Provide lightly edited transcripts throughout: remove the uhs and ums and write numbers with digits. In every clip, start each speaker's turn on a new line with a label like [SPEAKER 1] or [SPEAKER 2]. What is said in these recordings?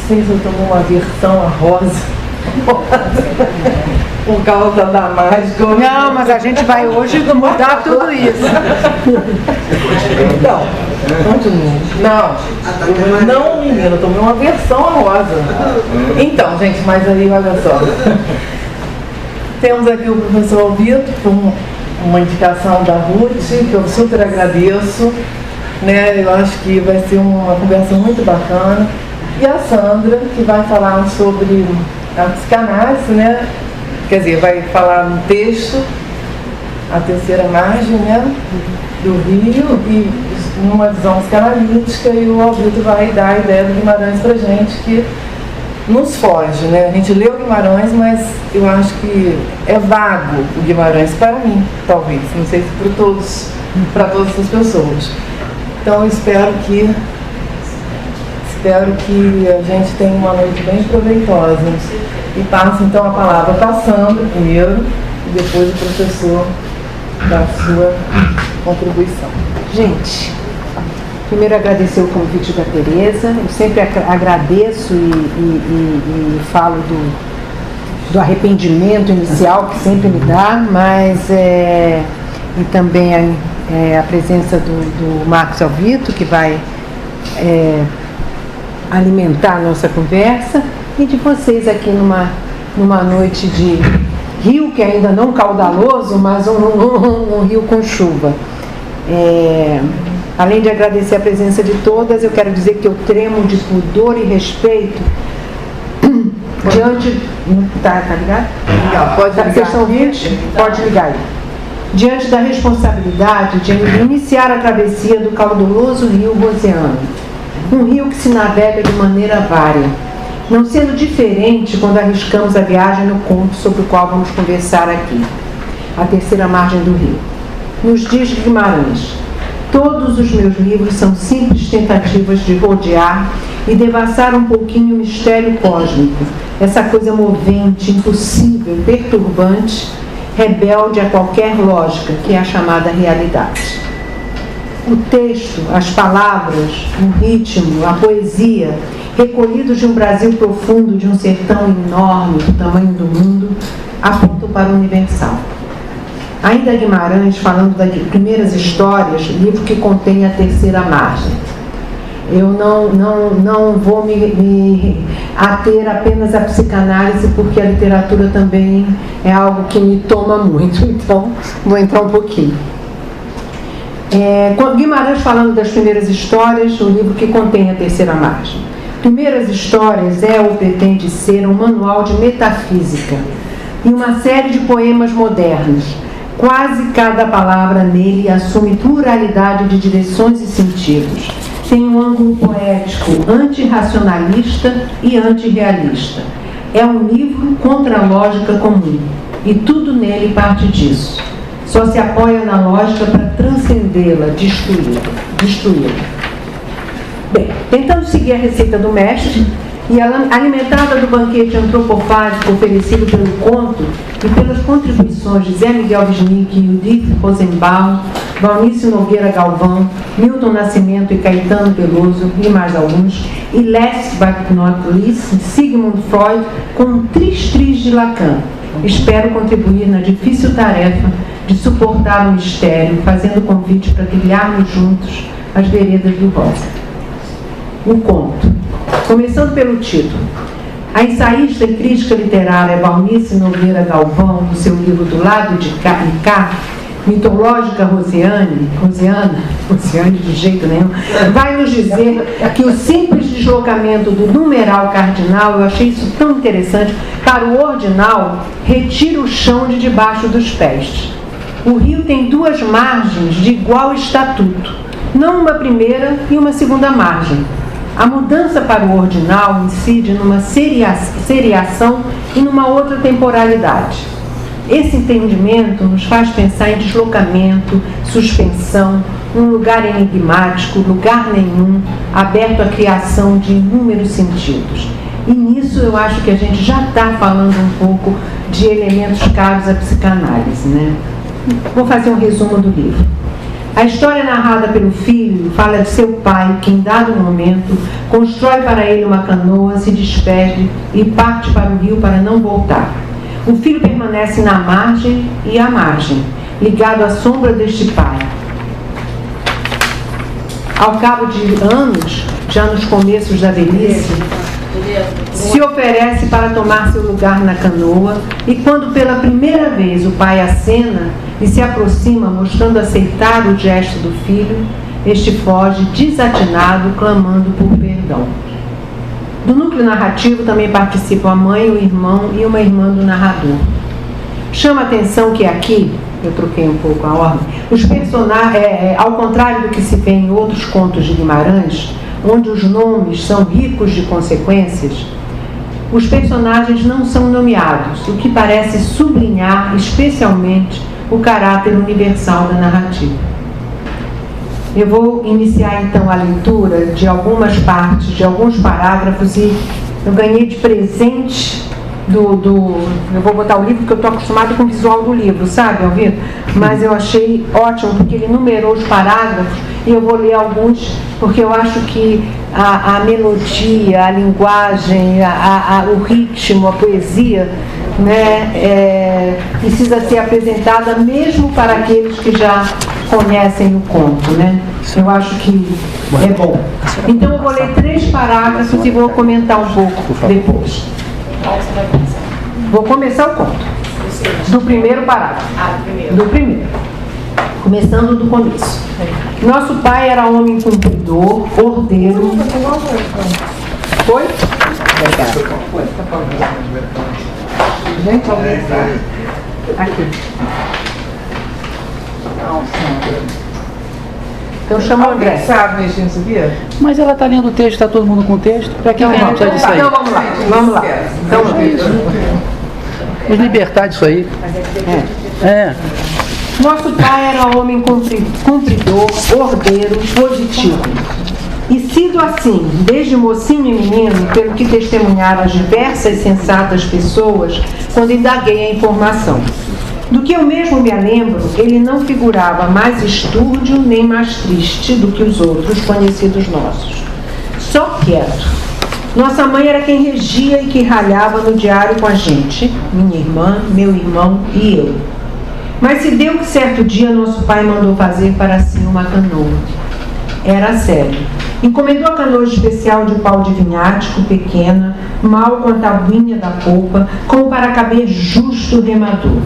[SPEAKER 1] sei se eu tomo uma versão a rosa por causa da mágica.
[SPEAKER 2] Não, mas a gente vai hoje mudar tudo isso.
[SPEAKER 1] Então, não, menina, eu tomei uma versão a rosa. Então, gente, mas aí, olha só. Temos aqui o professor Alvito, com uma indicação da Ruth, que eu super agradeço. Né? Eu acho que vai ser uma conversa muito bacana. E a Sandra, que vai falar sobre a psicanálise, né? Quer dizer, vai falar no texto, a terceira margem, né? Do Rio, e numa visão psicanalítica, e o Alvito vai dar a ideia do Guimarães pra gente, que nos foge, né? A gente leu Guimarães, mas eu acho que é vago o Guimarães para mim, talvez, não sei se para todas as pessoas. Então eu espero que a gente tenha uma noite bem proveitosa. E passo então a palavra para a Sandra primeiro, e depois o professor dá a sua contribuição.
[SPEAKER 2] Gente, primeiro agradecer o convite da Tereza. Eu sempre agradeço e falo do arrependimento inicial que sempre me dá, mas e também a presença do Marcos Alvito, que vai alimentar a nossa conversa, e de vocês aqui numa noite de rio, que ainda não caudaloso, mas um rio com chuva. Além de agradecer a presença de todas, eu quero dizer que eu tremo de pudor e respeito diante... Tá ligado?
[SPEAKER 1] Não, pode ligar.
[SPEAKER 2] Vocês estão ouvindo? Pode ligar aí. Diante da responsabilidade de iniciar a travessia do caudaloso rio Roseano, um rio que se navega de maneira vária, não sendo diferente quando arriscamos a viagem no conto sobre o qual vamos conversar aqui, a terceira margem do rio. Nos diz Guimarães: todos os meus livros são simples tentativas de rodear e devassar um pouquinho o mistério cósmico, essa coisa movente, impossível, perturbante, rebelde a qualquer lógica, que é a chamada realidade. O texto, as palavras, o ritmo, a poesia, recolhidos de um Brasil profundo, de um sertão enorme, do tamanho do mundo, apontam para o universal. Ainda Guimarães, falando das primeiras histórias, livro que contém a terceira margem. Eu não vou me ater apenas à psicanálise, porque a literatura também é algo que me toma muito, então vou entrar um pouquinho. Guimarães, falando das primeiras histórias, o livro que contém a terceira margem. Primeiras Histórias é ou pretende ser um manual de metafísica e uma série de poemas modernos. Quase cada palavra nele assume pluralidade de direções e sentidos. Tem um ângulo poético antirracionalista e antirrealista. É um livro contra a lógica comum, e tudo nele parte disso. Só se apoia na lógica para transcendê-la, destruí-la. Bem, tentando seguir a receita do mestre, e alimentada do banquete antropofágico oferecido pelo conto e pelas contribuições de Zé Miguel Wisnik, Judith Rosenbaum, Valnice Nogueira Galvão, Milton Nascimento e Caetano Veloso, e mais alguns, e last but not least, Sigmund Freud, com um tris-tris de Lacan. Espero contribuir na difícil tarefa de suportar o mistério, fazendo convite para trilharmos juntos as veredas do Rosa. O conto. Começando pelo título. A ensaísta e crítica literária Valnice Nogueira Galvão, no seu livro Do Lado de Cá, mitológica Rosiana, de jeito nenhum, vai nos dizer que o simples deslocamento do numeral cardinal, eu achei isso tão interessante, para o ordinal, retira o chão de debaixo dos pés. O rio tem duas margens de igual estatuto, não uma primeira e uma segunda margem. A mudança para o ordinal incide numa seriação e numa outra temporalidade. Esse entendimento nos faz pensar em deslocamento, suspensão, um lugar enigmático, lugar nenhum, aberto à criação de inúmeros sentidos. E nisso eu acho que a gente já está falando um pouco de elementos caros à psicanálise, né? Vou fazer um resumo do livro. A história narrada pelo filho fala de seu pai que, em dado momento, constrói para ele uma canoa, se despede e parte para o rio para não voltar. O filho permanece na margem e à margem, ligado à sombra deste pai. Ao cabo de anos, já nos começos da velhice, se oferece para tomar seu lugar na canoa, e quando pela primeira vez o pai acena e se aproxima mostrando aceitar o gesto do filho, este foge desatinado, clamando por perdão. Do núcleo narrativo também participam a mãe, o irmão e uma irmã do narrador. Chama a atenção que aqui, eu troquei um pouco a ordem, os personagens, ao contrário do que se vê em outros contos de Guimarães, onde os nomes são ricos de consequências, os personagens não são nomeados, o que parece sublinhar especialmente o caráter universal da narrativa. Eu vou iniciar então a leitura de algumas partes, de alguns parágrafos, e eu ganhei de presente eu vou botar o livro porque eu estou acostumada com o visual do livro, sabe, Alvino? Mas eu achei ótimo porque ele numerou os parágrafos e eu vou ler alguns porque eu acho que a melodia, a linguagem, o ritmo, a poesia, né, precisa ser apresentada mesmo para aqueles que já conhecem o conto, né? Eu acho que é bom. Então eu vou ler 3 parágrafos e vou comentar um pouco depois. Vou começar o conto do primeiro parágrafo. Do primeiro. Começando do começo. Nosso pai era homem cumpridor, ordeiro. Foi? Gente, alguém sabe? Aqui. Então chama o André.
[SPEAKER 1] Alguém sabe mexer nisso aqui?
[SPEAKER 3] Mas ela está lendo o texto, está todo mundo com o texto. Para que a gente precisa disso aí?
[SPEAKER 2] Então vamos lá. Então,
[SPEAKER 3] Vamos libertar disso aí.
[SPEAKER 2] Nosso pai era homem cumpridor, ordeiro, positivo. E sido assim, desde mocinho e menino, pelo que testemunharam as diversas sensatas pessoas quando indaguei a informação. Do que eu mesmo me lembro, ele não figurava mais estúrdio nem mais triste do que os outros conhecidos nossos. Só quieto. Nossa mãe era quem regia e que ralhava no diário com a gente, minha irmã, meu irmão e eu. Mas se deu que certo dia nosso pai mandou fazer para si uma canoa. Era sério. Encomendou a canoa especial de pau de vinhático, pequena, mal com a tabuinha da polpa, como para caber justo o remador.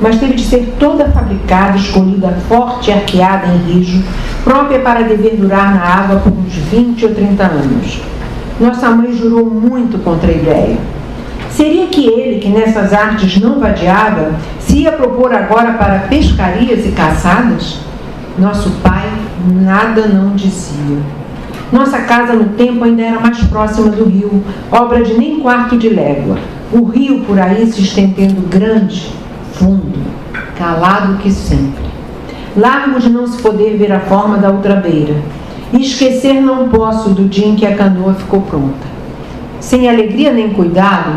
[SPEAKER 2] Mas teve de ser toda fabricada, escolhida forte e arqueada em rijo, própria para dever durar na água por uns 20 ou 30 anos. Nossa mãe jurou muito contra a ideia. Seria que ele, que nessas artes não vadiava, se ia propor agora para pescarias e caçadas? Nosso pai nada não dizia. Nossa casa no tempo ainda era mais próxima do rio, obra de nem quarto de légua. O rio por aí se estendendo grande, fundo, calado que sempre. Largo de não se poder ver a forma da outra beira. E esquecer não posso do dia em que a canoa ficou pronta. Sem alegria nem cuidado,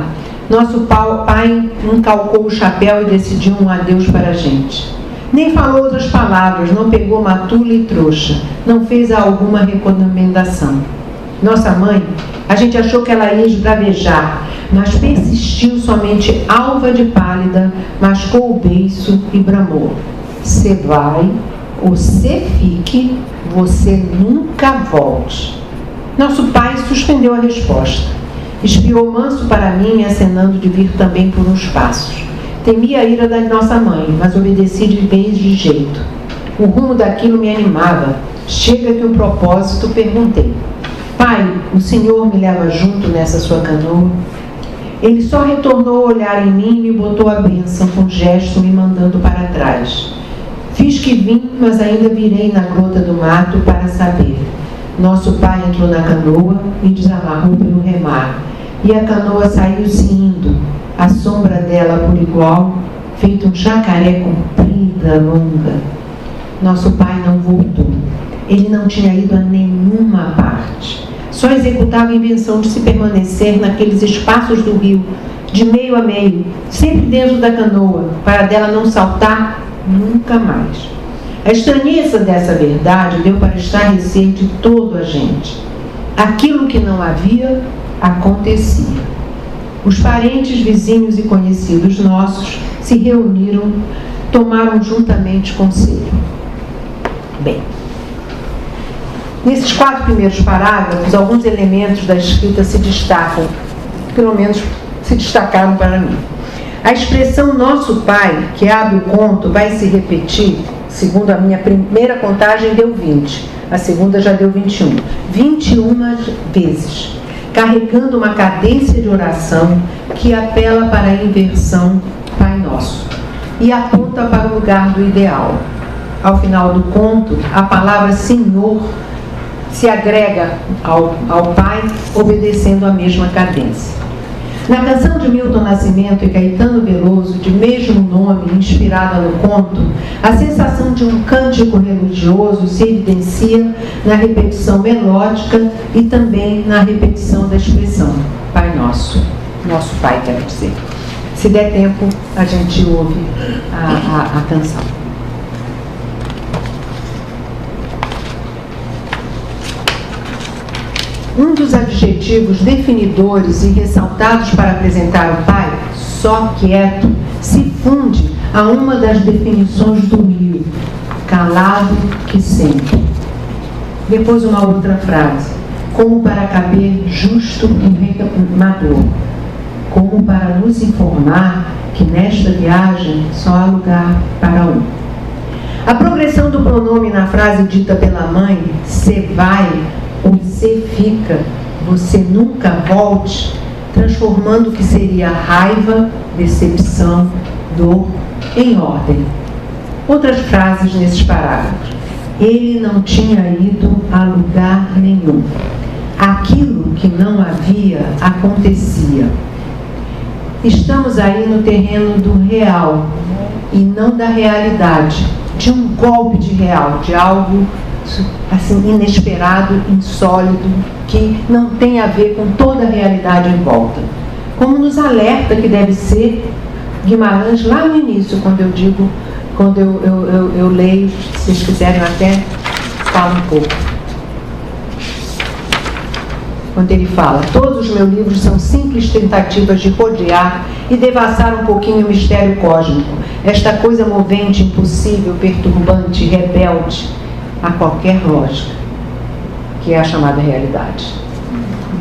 [SPEAKER 2] nosso pai encalcou o chapéu e decidiu um adeus para a gente. Nem falou outras palavras, não pegou matula e trouxa, não fez alguma recomendação. Nossa mãe, a gente achou que ela ia esbravejar, mas persistiu somente alva de pálida, mascou o beiço e bramou. Cê vai, ou cê fique, você nunca volte. Nosso pai suspendeu a resposta. Espiou manso para mim, acenando de vir também por uns passos. Temia a ira da nossa mãe, mas obedeci de vez de jeito. O rumo daquilo me animava. Chega que o propósito, perguntei. Pai, o senhor me leva junto nessa sua canoa? Ele só retornou a olhar em mim e me botou a bênção com gesto me mandando para trás. Fiz que vim, mas ainda virei na grota do mato para saber. Nosso pai entrou na canoa e desamarrou pelo remar. E a canoa saiu-se indo, a sombra dela por igual, feito um jacaré comprida, longa. Nosso pai não voltou. Ele não tinha ido a nenhuma parte. Só executava a invenção de se permanecer naqueles espaços do rio, de meio a meio, sempre dentro da canoa, para dela não saltar nunca mais. A estranheza dessa verdade deu para estarrecer de todo a gente. Aquilo que não havia, acontecia. Os parentes, vizinhos e conhecidos nossos se reuniram, tomaram juntamente conselho. Bem, nesses 4 primeiros parágrafos, alguns elementos da escrita se destacam, pelo menos se destacaram para mim. A expressão nosso pai, que abre o conto, vai se repetir, segundo a minha primeira contagem, deu 20, a segunda já deu 21. 21 vezes, carregando uma cadência de oração que apela para a inversão Pai Nosso e aponta para o lugar do ideal. Ao final do conto, a palavra Senhor se agrega ao Pai, obedecendo a mesma cadência. Na canção de Milton Nascimento e Caetano Veloso, de mesmo nome, inspirada no conto, a sensação de um cântico religioso se evidencia na repetição melódica e também na repetição da expressão Pai Nosso. Nosso Pai, quero dizer. Se der tempo, a gente ouve a canção. Um dos adjetivos definidores e ressaltados para apresentar o Pai, só quieto, se funde a uma das definições do Rio, calado que sempre. Depois uma outra frase, como para caber justo e remador, como para nos informar que nesta viagem só há lugar para um. A progressão do pronome na frase dita pela mãe, "cê vai", você fica, você nunca volte, transformando o que seria raiva, decepção, dor, em ordem. Outras frases nesses parágrafos. Ele não tinha ido a lugar nenhum. Aquilo que não havia acontecia. Estamos aí no terreno do real e não da realidade, de um golpe de real, de algo assim inesperado, insólito, que não tem a ver com toda a realidade em volta. Como nos alerta que deve ser Guimarães lá no início, quando eu leio, se vocês quiserem até falo um pouco. Quando ele fala, todos os meus livros são simples tentativas de rodear e devassar um pouquinho o mistério cósmico, esta coisa movente, impossível, perturbante, rebelde a qualquer lógica, que é a chamada realidade.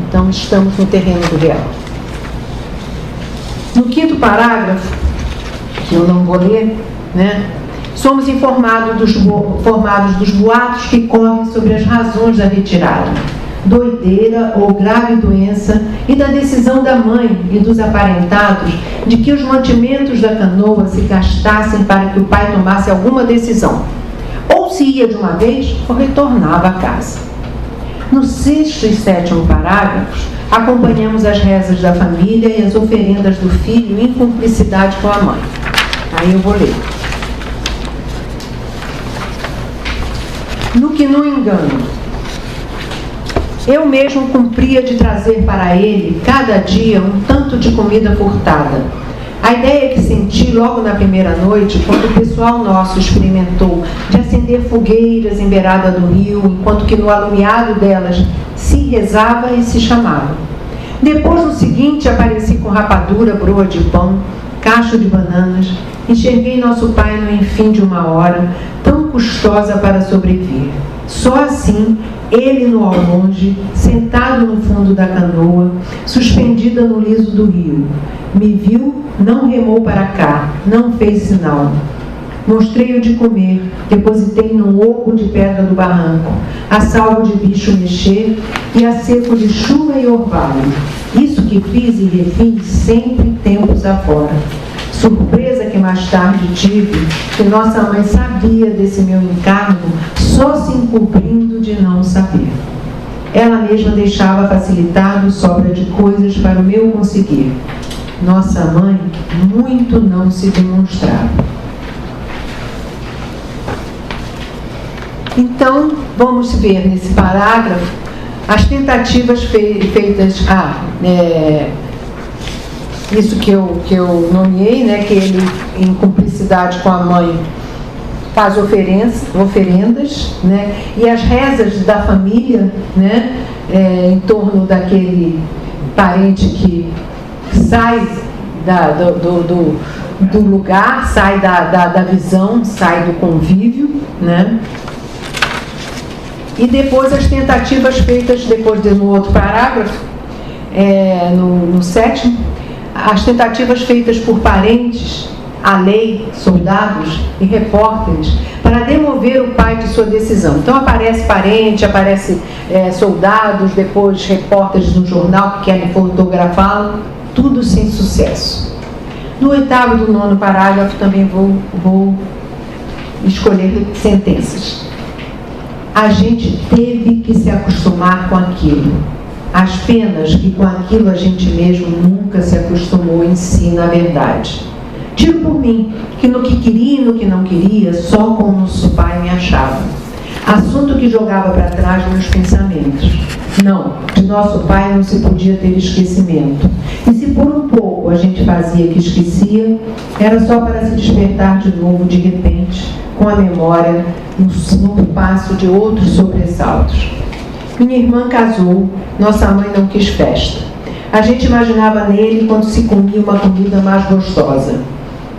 [SPEAKER 2] Então, estamos no terreno do real. No 5º parágrafo, que eu não vou ler, né? Somos informados dos boatos que correm sobre as razões da retirada, doideira ou grave doença, e da decisão da mãe e dos aparentados de que os mantimentos da canoa se gastassem para que o pai tomasse alguma decisão. Ou se ia de uma vez, ou retornava a casa. No 6º e 7º parágrafos, acompanhamos as rezas da família e as oferendas do filho em cumplicidade com a mãe. Aí eu vou ler. No que não engano, eu mesmo cumpria de trazer para ele, cada dia, um tanto de comida furtada. A ideia que senti logo na primeira noite, quando o pessoal nosso experimentou de acender fogueiras em beirada do rio, enquanto que no alumiado delas se rezava e se chamava. Depois, no seguinte, apareci com rapadura, broa de pão, cacho de bananas. Enxerguei nosso pai no enfim de uma hora, tão custosa para sobreviver. Só assim, ele no ao longe, sentado no fundo da canoa, suspendida no liso do rio. Me viu, não remou para cá, não fez sinal. Mostrei-o de comer, depositei num oco de pedra do barranco, a salvo de bicho mexer e a seco de chuva e orvalho. Isso que fiz e refiz sempre tempos afora. Surpresa que mais tarde tive, que nossa mãe sabia desse meu encargo, só se encobrindo de não saber. Ela mesma deixava facilitado sobra de coisas para o meu conseguir. Nossa mãe muito não se demonstrava. Então, vamos ver nesse parágrafo as tentativas feitas isso que eu nomeei, né, que ele, em cumplicidade com a mãe, faz oferendas, né? E as rezas da família, né? Em torno daquele parente que sai do lugar, sai da visão, sai do convívio, né? E depois as tentativas feitas, no outro parágrafo, no 7º, as tentativas feitas por parentes, a lei, soldados e repórteres, para demover o pai de sua decisão. Então aparece parente, aparece soldados, depois repórteres no jornal que querem fotografá-lo, tudo sem sucesso. No 8º e do 9º parágrafo também vou escolher sentenças. A gente teve que se acostumar com aquilo. As penas que com aquilo a gente mesmo nunca se acostumou em si, na verdade. Tiro por mim, que no que queria e no que não queria, só com o nosso pai me achava. Assunto que jogava para trás meus pensamentos. Não, de nosso pai não se podia ter esquecimento. E se por um pouco a gente fazia que esquecia, era só para se despertar de novo de repente, com a memória, no passo de outros sobressaltos. Minha irmã casou, nossa mãe não quis festa. A gente imaginava nele quando se comia uma comida mais gostosa.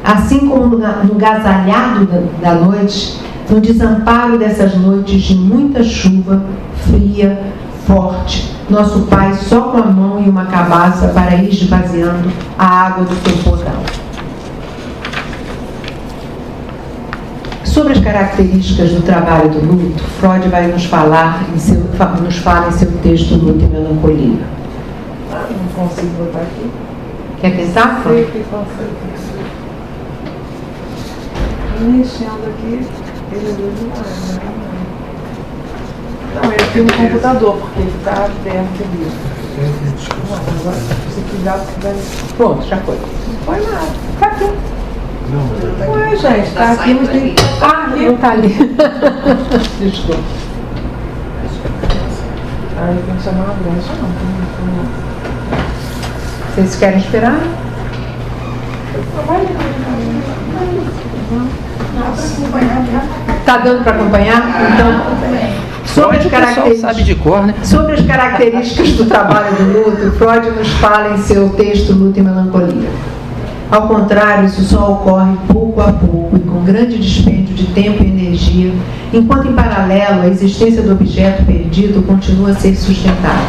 [SPEAKER 2] Assim como no gasalhado da noite, no desamparo dessas noites de muita chuva, fria, forte, nosso pai só com a mão e uma cabaça para ir esvaziando a água do temporal. Sobre as características do trabalho do luto, Freud vai nos fala em seu texto Luto e Melancolia.
[SPEAKER 1] Não consigo botar aqui.
[SPEAKER 2] Quer pensar?
[SPEAKER 1] Sei que consigo. Mexendo aqui, ele é demais, né? Não, eu tenho um computador, porque ele está aberto ali. Não, agora, se quiser,
[SPEAKER 2] Pronto, já foi.
[SPEAKER 1] não foi nada.
[SPEAKER 2] Tá aqui.
[SPEAKER 1] Ué, gente, tá aqui, mas tem.
[SPEAKER 2] Ah, não tá ali. Desculpa.
[SPEAKER 1] Aí tem que chamar a brecha, não.
[SPEAKER 2] Vocês querem esperar? Tá dando para acompanhar? Então, sobre as características,
[SPEAKER 3] sabe de cor, né?
[SPEAKER 2] sobre as características do trabalho do luto, Freud nos fala em seu texto Luto e Melancolia. Ao contrário, isso só ocorre pouco a pouco e com grande dispêndio de tempo e energia, enquanto em paralelo a existência do objeto perdido continua a ser sustentada.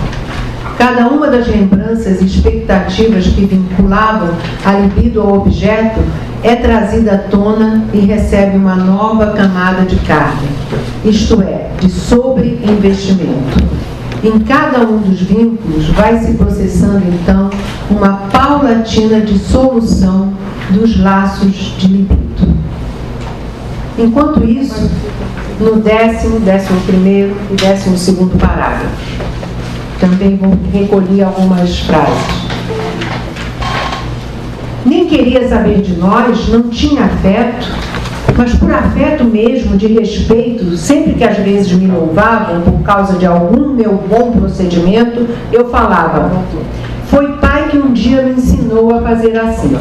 [SPEAKER 2] Cada uma das lembranças e expectativas que vinculavam a libido ao objeto é trazida à tona e recebe uma nova camada de carga, isto é, de sobreinvestimento. Em cada um dos vínculos vai se processando, então, uma paulatina dissolução dos laços de libido. Enquanto isso, no 10º, 11º e 12º parágrafo, também vou recolher algumas frases. Nem queria saber de nós, não tinha afeto, mas por afeto mesmo, de respeito, sempre que às vezes me louvavam por causa de algum meu bom procedimento, eu falava: foi pai que um dia me ensinou a fazer assim.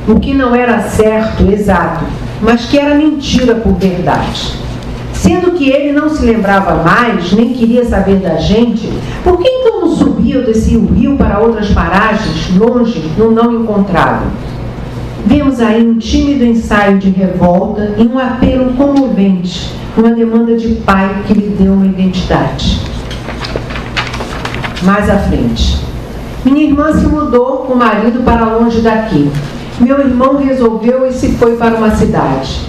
[SPEAKER 2] O que não era certo, exato, mas que era mentira por verdade. Sendo que ele não se lembrava mais, nem queria saber da gente, por que então não subia ou descia o rio para outras paragens, longe, no não encontrado? Vemos aí um tímido ensaio de revolta e um apelo comovente, uma demanda de pai que lhe deu uma identidade. Mais à frente. Minha irmã se mudou com o marido para longe daqui. Meu irmão resolveu e se foi para uma cidade.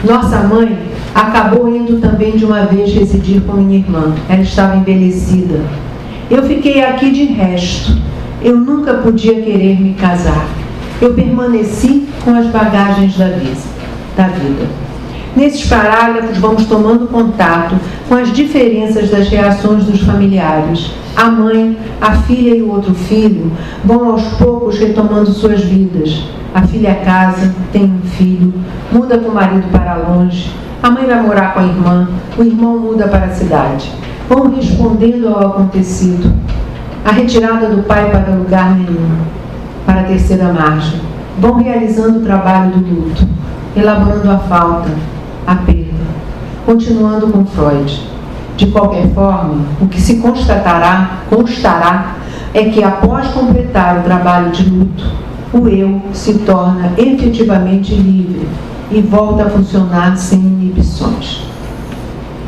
[SPEAKER 2] Nossa mãe acabou indo também de uma vez residir com minha irmã. Ela estava envelhecida. Eu fiquei aqui de resto. Eu nunca podia querer me casar. Eu permaneci com as bagagens da vida. Nesses parágrafos vamos tomando contato com as diferenças das reações dos familiares. A mãe, a filha e o outro filho vão aos poucos retomando suas vidas. A filha casa, tem um filho, muda com o marido para longe. A mãe vai morar com a irmã, o irmão muda para a cidade. Vão respondendo ao acontecido. A retirada do pai para lugar nenhum, para a terceira margem. Vão realizando o trabalho do luto, elaborando a falta, a perda. Continuando com Freud. De qualquer forma, o que se constará é que após completar o trabalho de luto, o eu se torna efetivamente livre e volta a funcionar sem inibições.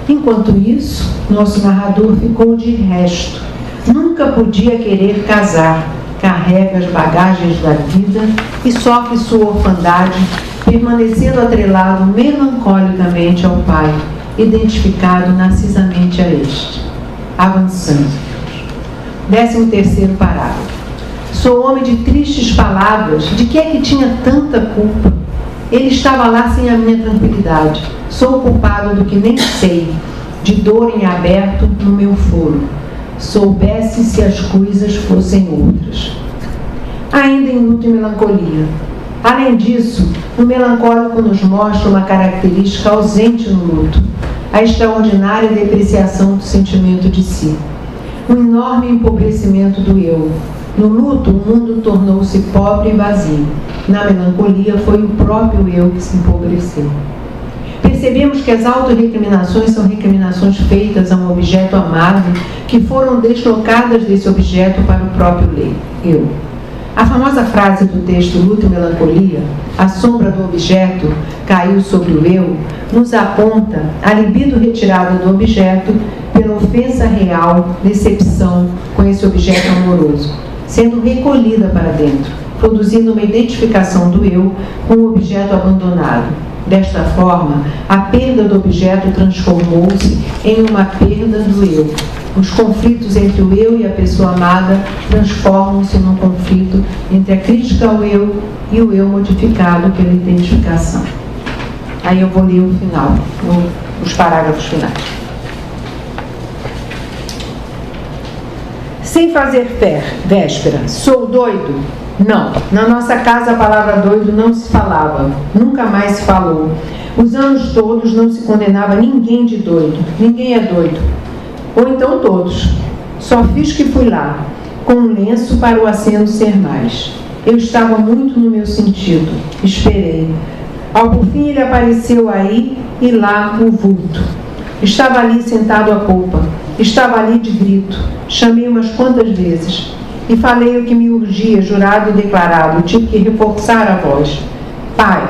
[SPEAKER 2] Enquanto isso, nosso narrador ficou de resto. Nunca podia querer casar, carrega as bagagens da vida e sofre sua orfandade, permanecendo atrelado melancolicamente ao pai, identificado narcisamente a este. Avançando. 13º parágrafo. Sou homem de tristes palavras, de que é que tinha tanta culpa? Ele estava lá sem a minha tranquilidade. Sou culpado do que nem sei, de dor em aberto no meu foro. Soubesse se as coisas fossem outras. Ainda em luto e melancolia. Além disso, o melancólico nos mostra uma característica ausente no luto, a extraordinária depreciação do sentimento de si, um enorme empobrecimento do eu. No luto, o mundo tornou-se pobre e vazio. Na melancolia, foi o próprio eu que se empobreceu. Percebemos que as autorrecriminações são recriminações feitas a um objeto amado que foram deslocadas desse objeto para o próprio eu. A famosa frase do texto Luto e Melancolia, a sombra do objeto caiu sobre o eu, nos aponta a libido retirada do objeto pela ofensa real, decepção com esse objeto amoroso, sendo recolhida para dentro, produzindo uma identificação do eu com o objeto abandonado. Desta forma, a perda do objeto transformou-se em uma perda do eu. Os conflitos entre o eu e a pessoa amada transformam-se num conflito entre a crítica ao eu e o eu modificado pela identificação. Aí eu vou ler o final, os parágrafos finais. Sem fazer véspera, sou doido? Não, na nossa casa a palavra doido não se falava, nunca mais se falou. Os anos todos não se condenava ninguém de doido, ninguém é doido. Ou então todos. Só fiz que fui lá, com um lenço para o aceno ser mais. Eu estava muito no meu sentido, esperei. Ao por fim ele apareceu aí e lá o vulto. Estava ali sentado à polpa, estava ali de grito, chamei umas quantas vezes. E falei o que me urgia, jurado e declarado, tive que reforçar a voz. Pai,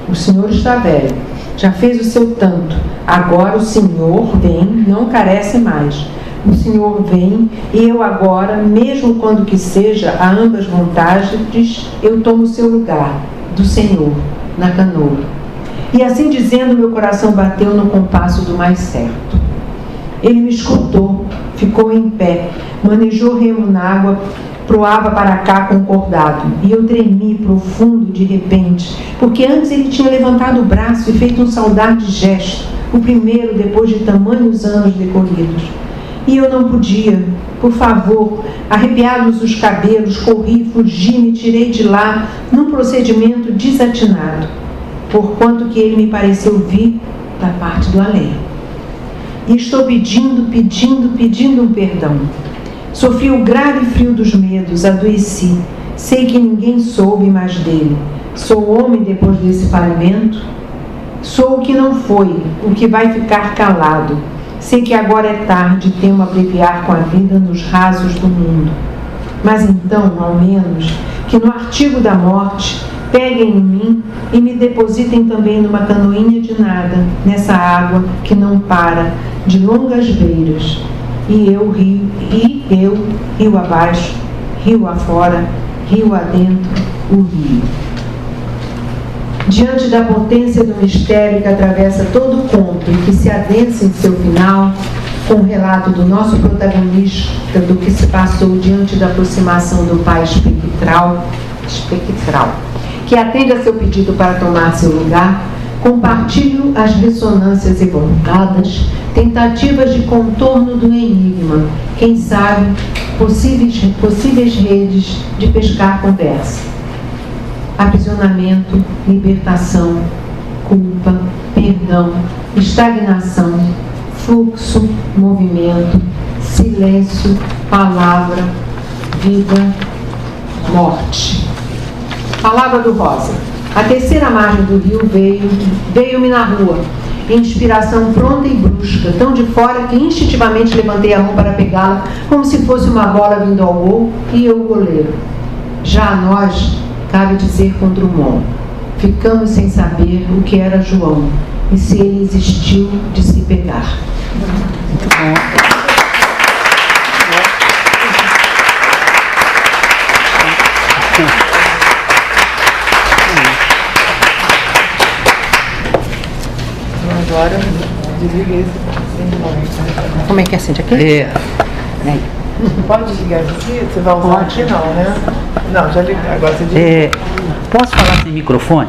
[SPEAKER 2] o senhor está velho, já fez o seu tanto, agora o senhor vem, não carece mais. O senhor vem e eu agora, mesmo quando que seja, a ambas vontades, eu tomo o seu lugar, do senhor, na canoa. E assim dizendo, meu coração bateu no compasso do mais certo. Ele me escutou, ficou em pé, manejou remo na água, proava para cá concordado, e eu tremi profundo de repente, porque antes ele tinha levantado o braço e feito um saudar de gesto, o primeiro depois de tamanhos anos decorridos. E eu não podia, por favor, arrepiados os cabelos, corri, fugi, me tirei de lá, num procedimento desatinado, porquanto que ele me pareceu vir da parte do além. E estou pedindo um perdão. Sofri o grave frio dos medos, adoeci. Sei que ninguém soube mais dele. Sou homem depois desse falimento. Sou o que não foi, o que vai ficar calado. Sei que agora é tarde, temo abreviar com a vida nos rasos do mundo. Mas então, ao menos, que no artigo da morte peguem em mim e me depositem também numa canoinha de nada, nessa água que não para, de longas beiras. E eu rio abaixo, rio afora, rio adentro, o rio. Diante da potência do mistério que atravessa todo o conto e que se adensa em seu final, com o relato do nosso protagonista do que se passou diante da aproximação do pai espectral, que atende a seu pedido para tomar seu lugar, compartilho as ressonâncias evocadas, tentativas de contorno do enigma, quem sabe, possíveis redes de pescar conversa. Aprisionamento, libertação, culpa, perdão, estagnação, fluxo, movimento, silêncio, palavra, vida, morte. Palavra do Rosa. A terceira margem do rio veio-me na rua. inspiração pronta e brusca, tão de fora que instintivamente levantei a mão para pegá-la, como se fosse uma bola vindo ao gol, e eu o goleiro. Já a nós, cabe dizer com Drummond, ficamos sem saber o que era João, e se ele existiu de se pegar.
[SPEAKER 3] Muito bom.
[SPEAKER 1] Agora, desliga esse.
[SPEAKER 2] Como é que acende aqui?
[SPEAKER 1] Pode desligar aqui? Você vai usar aqui não, né? Não, já liguei. Agora você desliga.
[SPEAKER 3] Posso falar sem microfone?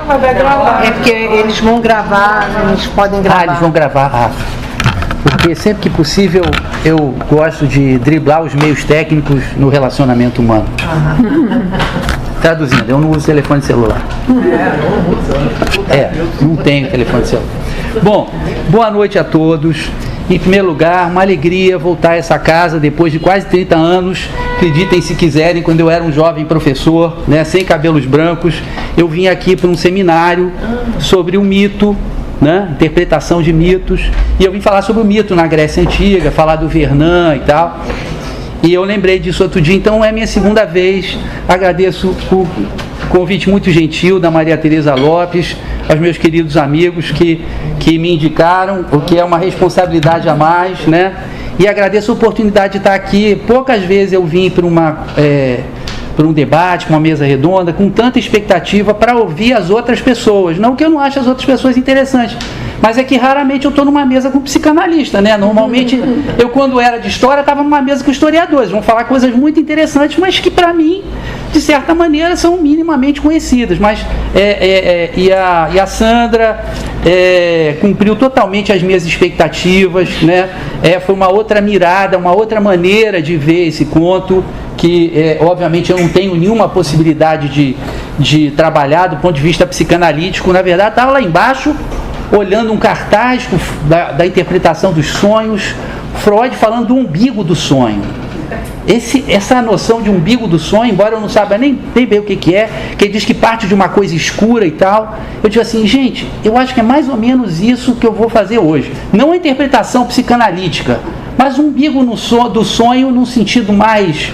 [SPEAKER 1] Mas vai gravar.
[SPEAKER 2] É porque eles vão gravar, eles podem gravar.
[SPEAKER 3] Eles vão gravar. Porque sempre que possível eu gosto de driblar os meios técnicos no relacionamento humano. Traduzindo, eu não uso telefone celular. Não tenho telefone celular. Bom, boa noite a todos. Em primeiro lugar, uma alegria voltar a essa casa depois de quase 30 anos. Acreditem se quiserem, quando eu era um jovem professor, né, sem cabelos brancos, eu vim aqui para um seminário sobre o mito, né, interpretação de mitos, e eu vim falar sobre o mito na Grécia Antiga, falar do Vernan e tal. E eu lembrei disso outro dia, então é a minha segunda vez. Agradeço o convite muito gentil da Maria Tereza Lopes, aos meus queridos amigos que me indicaram, o que é uma responsabilidade a mais, né? E agradeço a oportunidade de estar aqui. Poucas vezes eu vim para um debate, para uma mesa redonda, com tanta expectativa para ouvir as outras pessoas. Não que eu não ache as outras pessoas interessantes, mas é que raramente eu estou numa mesa com psicanalista, né? Normalmente, eu quando era de história, estava numa mesa com historiadores. Vão falar coisas muito interessantes, mas que para mim, de certa maneira, são minimamente conhecidas. Mas, e a Sandra cumpriu totalmente as minhas expectativas, né? Foi uma outra mirada, uma outra maneira de ver esse conto, que obviamente eu não tenho nenhuma possibilidade de trabalhar do ponto de vista psicanalítico. Na verdade, estava lá embaixo, olhando um cartaz da interpretação dos sonhos, Freud falando do umbigo do sonho. Essa noção de umbigo do sonho, embora eu não saiba nem bem o que é, que ele diz que parte de uma coisa escura e tal, eu digo assim, gente, eu acho que é mais ou menos isso que eu vou fazer hoje. Não a interpretação psicanalítica, mas o umbigo do sonho num sentido mais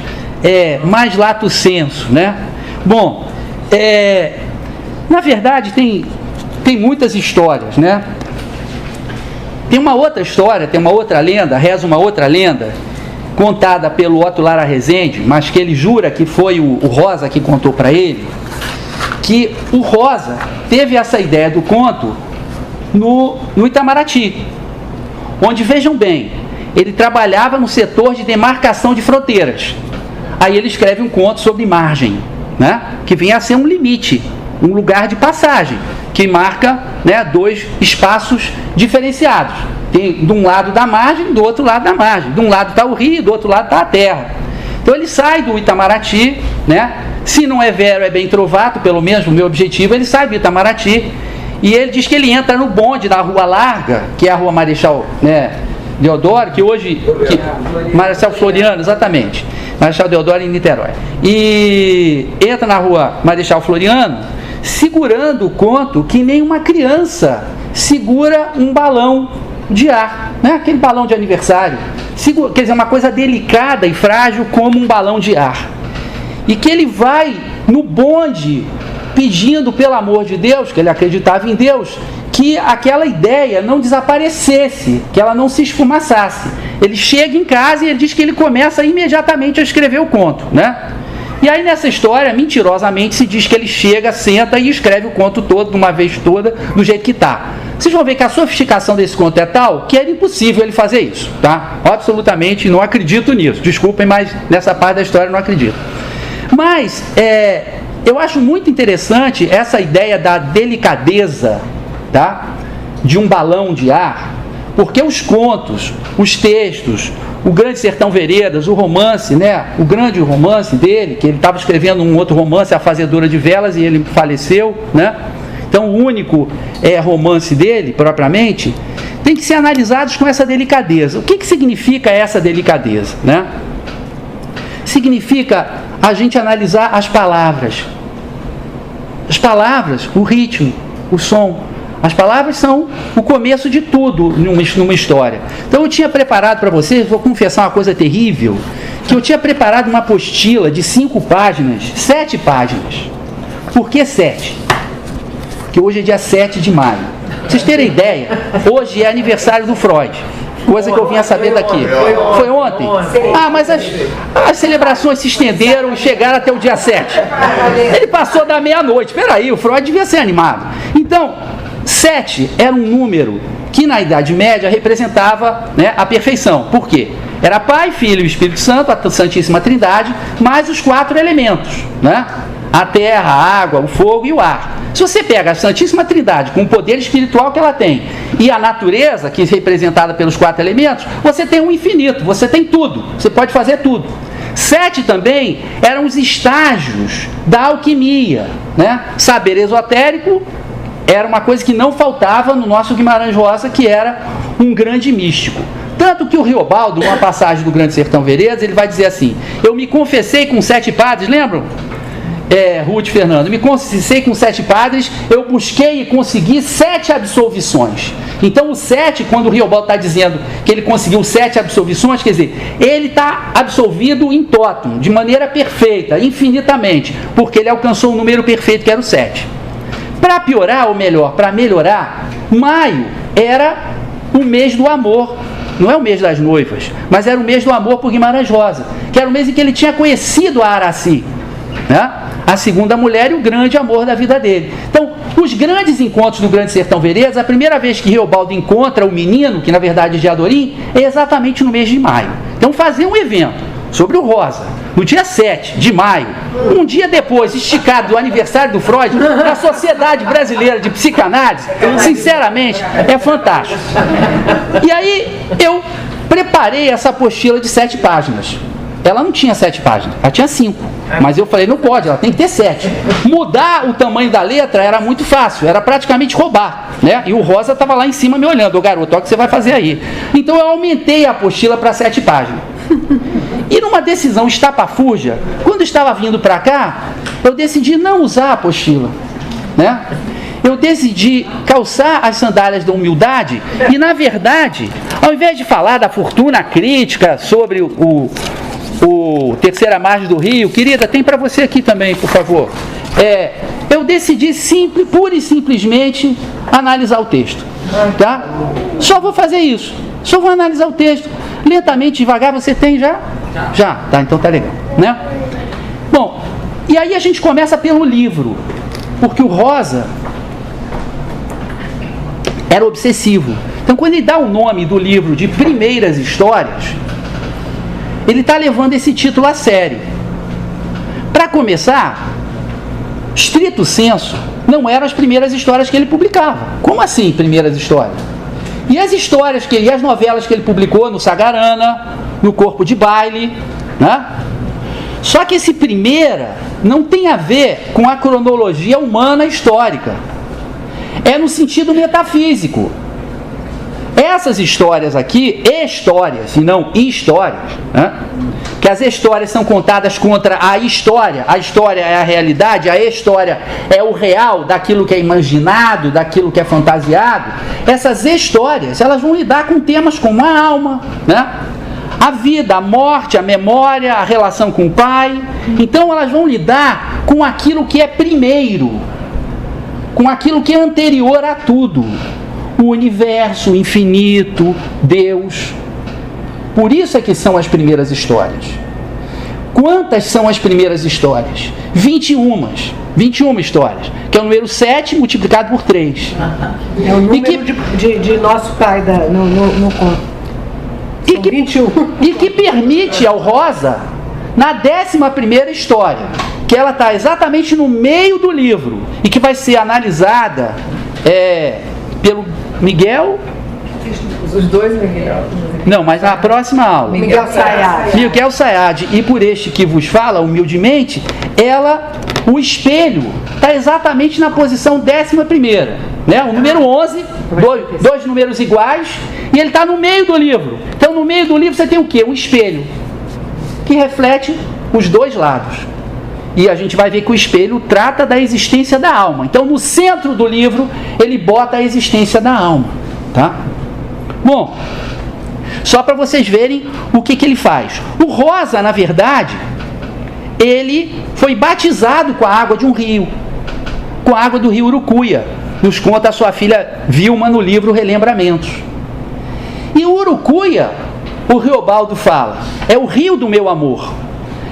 [SPEAKER 3] lato sensu, né? Bom, na verdade tem muitas histórias, né? Tem uma outra história, tem uma outra lenda, reza uma outra lenda, contada pelo Otto Lara Rezende, mas que ele jura que foi o Rosa que contou para ele, que o Rosa teve essa ideia do conto no Itamaraty, onde, vejam bem, ele trabalhava no setor de demarcação de fronteiras. Aí ele escreve um conto sobre margem, né? Que vem a ser um limite, um lugar de passagem, que marca, né, dois espaços diferenciados. Tem de um lado da margem, do outro lado da margem. De um lado está o rio, do outro lado está a terra. Então ele sai do Itamaraty, né? Se não é Vero, é bem Trovato, pelo menos o meu objetivo, ele sai do Itamaraty, e ele diz que ele entra no bonde da Rua Larga, que é a Rua Marechal, né, Deodoro, que hoje... Marechal Floriano, exatamente. Marechal Deodoro em Niterói. E entra na Rua Marechal Floriano, segurando o conto que nem uma criança segura um balão de ar, né? Aquele balão de aniversário. Quer dizer, uma coisa delicada e frágil como um balão de ar. E que ele vai no bonde pedindo, pelo amor de Deus, que ele acreditava em Deus, que aquela ideia não desaparecesse, que ela não se esfumaçasse. Ele chega em casa e ele diz que ele começa imediatamente a escrever o conto, né? E aí nessa história, mentirosamente, se diz que ele chega, senta e escreve o conto todo, de uma vez toda, do jeito que está. Vocês vão ver que a sofisticação desse conto é tal que era impossível ele fazer isso, tá? Absolutamente não acredito nisso. Desculpem, mas nessa parte da história eu não acredito. Mas eu acho muito interessante essa ideia da delicadeza, tá? De um balão de ar, porque os contos, os textos, o Grande Sertão Veredas, o romance, né? O grande romance dele, que ele estava escrevendo um outro romance, A Fazedora de Velas, e ele faleceu, né? Então o único romance dele, propriamente, tem que ser analisados com essa delicadeza. O que significa essa delicadeza, né? Significa a gente analisar as palavras, o ritmo, o som, As palavras são o começo de tudo numa história. Então eu tinha preparado para vocês, vou confessar uma coisa terrível, que eu tinha preparado uma apostila de 5 páginas, 7 páginas. Por que 7? Porque hoje é dia 7 de maio. Pra vocês terem ideia, hoje é aniversário do Freud. Coisa que eu vinha saber daqui. Foi ontem? Ah, mas as celebrações se estenderam e chegaram até o dia 7. Ele passou da meia-noite. Peraí, o Freud devia ser animado. Então, 7 era um número que na Idade Média representava, né, a perfeição. Por quê? Era Pai, Filho e Espírito Santo, a Santíssima Trindade, mais os 4 elementos, né? A terra, a água, o fogo e o ar. Se você pega a Santíssima Trindade com o poder espiritual que ela tem e a natureza, que é representada pelos 4 elementos, você tem um infinito, você tem tudo, você pode fazer tudo. 7 também eram os estágios da alquimia, né? Saber esotérico era uma coisa que não faltava no nosso Guimarães Rosa, que era um grande místico. Tanto que o Riobaldo, numa passagem do Grande Sertão Veredas, ele vai dizer assim: eu me confessei com 7 padres, lembram? Ruth Fernando, me confessei com 7 padres, eu busquei e consegui 7 absolvições. Então o 7, quando o Riobaldo está dizendo que ele conseguiu 7 absolvições, quer dizer, ele está absolvido em totum, de maneira perfeita, infinitamente, porque ele alcançou o número perfeito, que era o 7. Para piorar, ou melhor, para melhorar, maio era o mês do amor. Não é o mês das noivas, mas era o mês do amor por Guimarães Rosa, que era o mês em que ele tinha conhecido a Araci, né? A segunda mulher e o grande amor da vida dele. Então, os grandes encontros do Grande Sertão Veredas, a primeira vez que Riobaldo encontra o menino, que na verdade é de Adorim, é exatamente no mês de maio. Então, fazer um evento sobre o Rosa, no dia 7 de maio, um dia depois, esticado do aniversário do Freud, na Sociedade Brasileira de Psicanálise, sinceramente, é fantástico. E aí, eu preparei essa apostila de 7 páginas. Ela não tinha 7 páginas, ela tinha 5. Mas eu falei, não pode, ela tem que ter 7. Mudar o tamanho da letra era muito fácil, era praticamente roubar, né? E o Rosa estava lá em cima me olhando: ô garoto, olha o que você vai fazer aí. Então eu aumentei a apostila para 7 páginas. E numa decisão estapafúrdia, quando estava vindo para cá, eu decidi não usar a apostila, né? Eu decidi calçar as sandálias da humildade e, na verdade, ao invés de falar da fortuna crítica sobre o Terceira Margem do Rio, querida, tem para você aqui também, por favor. Eu decidi pura e simplesmente analisar o texto, tá? Só vou fazer isso, só vou analisar o texto, lentamente, devagar. Você tem já? Já, tá, então tá legal, né? Bom, e aí a gente começa pelo livro, porque o Rosa era obsessivo. Então, quando ele dá o nome do livro de Primeiras Histórias, ele está levando esse título a sério. Para começar, estrito senso, não eram as primeiras histórias que ele publicava. Como assim, primeiras histórias? E as histórias e as novelas que ele publicou no Sagarana, no Corpo de Baile, né? Só que esse primeira não tem a ver com a cronologia humana histórica. É no sentido metafísico. Essas histórias aqui, histórias e não histórias, né? Que as histórias são contadas contra a história é a realidade, a história é o real, daquilo que é imaginado, daquilo que é fantasiado. Essas histórias, elas vão lidar com temas como a alma, né? A vida, a morte, a memória, a relação com o pai. Então elas vão lidar com aquilo que é primeiro, com aquilo que é anterior a tudo. O universo, o infinito, Deus. Por isso é que são as primeiras histórias. Quantas são as primeiras histórias? 21 histórias, que é o número 7 multiplicado por 3.
[SPEAKER 2] É o número de nosso pai no conto.
[SPEAKER 3] E que permite ao Rosa, na 11ª história, que ela está exatamente no meio do livro, e que vai ser analisada pelo Miguel...
[SPEAKER 1] Os dois Miguel.
[SPEAKER 3] Não, mas na próxima aula.
[SPEAKER 2] Miguel
[SPEAKER 3] Sayad. E por este que vos fala, humildemente, o espelho, está exatamente na posição 11ª. Né? O número 11, dois números iguais, e ele está no meio do livro. Então, no meio do livro você tem o quê? Um espelho, que reflete os dois lados. E a gente vai ver que o espelho trata da existência da alma. Então, no centro do livro, ele bota a existência da alma. Tá? Bom, só para vocês verem o que ele faz. O Rosa, na verdade, ele foi batizado com a água de um rio, com a água do rio Urucuia. Nos conta a sua filha Vilma no livro Relembramentos. E o Urucuia, o Riobaldo fala, é o rio do meu amor.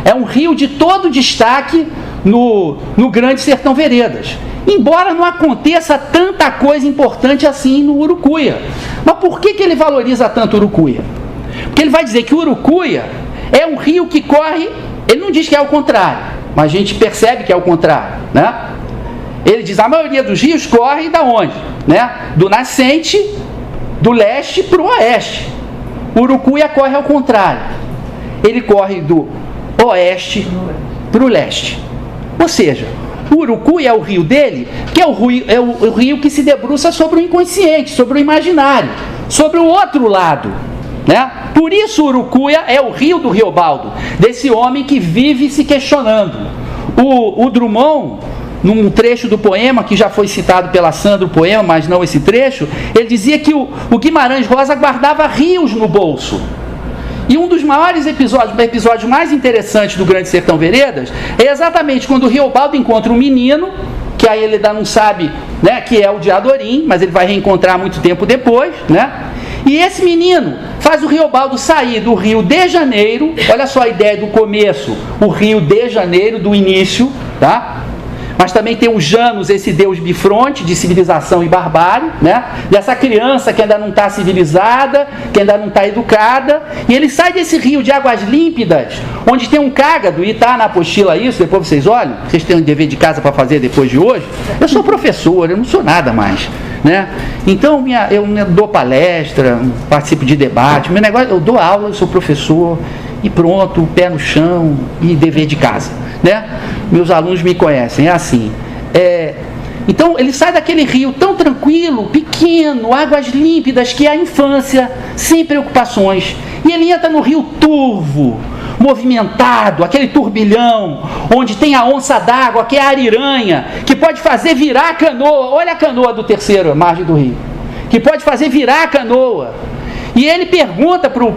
[SPEAKER 3] É um rio de todo destaque no Grande Sertão Veredas. Embora não aconteça tanta coisa importante assim no Urucuia. Mas por que ele valoriza tanto o Urucuia? Porque ele vai dizer que o Urucuia é um rio que corre, ele não diz que é o contrário, mas a gente percebe que é o contrário, né? Ele diz, a maioria dos rios corre da onde? Né? Do nascente, do leste para o oeste. O Urucuia corre ao contrário. Ele corre do oeste para o leste. Ou seja, o Urucuia é o rio dele, que é o rio que se debruça sobre o inconsciente, sobre o imaginário, sobre o outro lado. Né? Por isso o Urucuia é o rio do Riobaldo, desse homem que vive se questionando. O Drummond, num trecho do poema, que já foi citado pela Sandra, o poema, mas não esse trecho, ele dizia que o Guimarães Rosa guardava rios no bolso. E um dos maiores episódios mais interessantes do Grande Sertão Veredas é exatamente quando o Riobaldo encontra um menino, que aí ele ainda não sabe, né, que é o Diadorim, mas ele vai reencontrar muito tempo depois, né? E esse menino faz o Riobaldo sair do Rio de Janeiro, olha só a ideia do começo, o Rio de Janeiro, do início, tá? Mas também tem o Janus, esse deus bifronte de civilização e barbárie, né? Dessa criança que ainda não está civilizada, que ainda não está educada, e ele sai desse rio de águas límpidas, onde tem um cágado, e está na apostila isso, depois vocês olham, vocês têm um dever de casa para fazer depois de hoje. Eu sou professor, eu não sou nada mais, né? Então eu dou palestra, participo de debate, meu negócio, eu dou aula, eu sou professor, e pronto, pé no chão, e dever de casa, né? Meus alunos me conhecem, é assim. Então ele sai daquele rio tão tranquilo, pequeno, águas límpidas, que é a infância, sem preocupações, e ele entra no rio turvo, movimentado, aquele turbilhão, onde tem a onça d'água, que é a ariranha, que pode fazer virar a canoa. Olha a canoa do terceiro, margem do rio, que pode fazer virar a canoa. E ele pergunta pro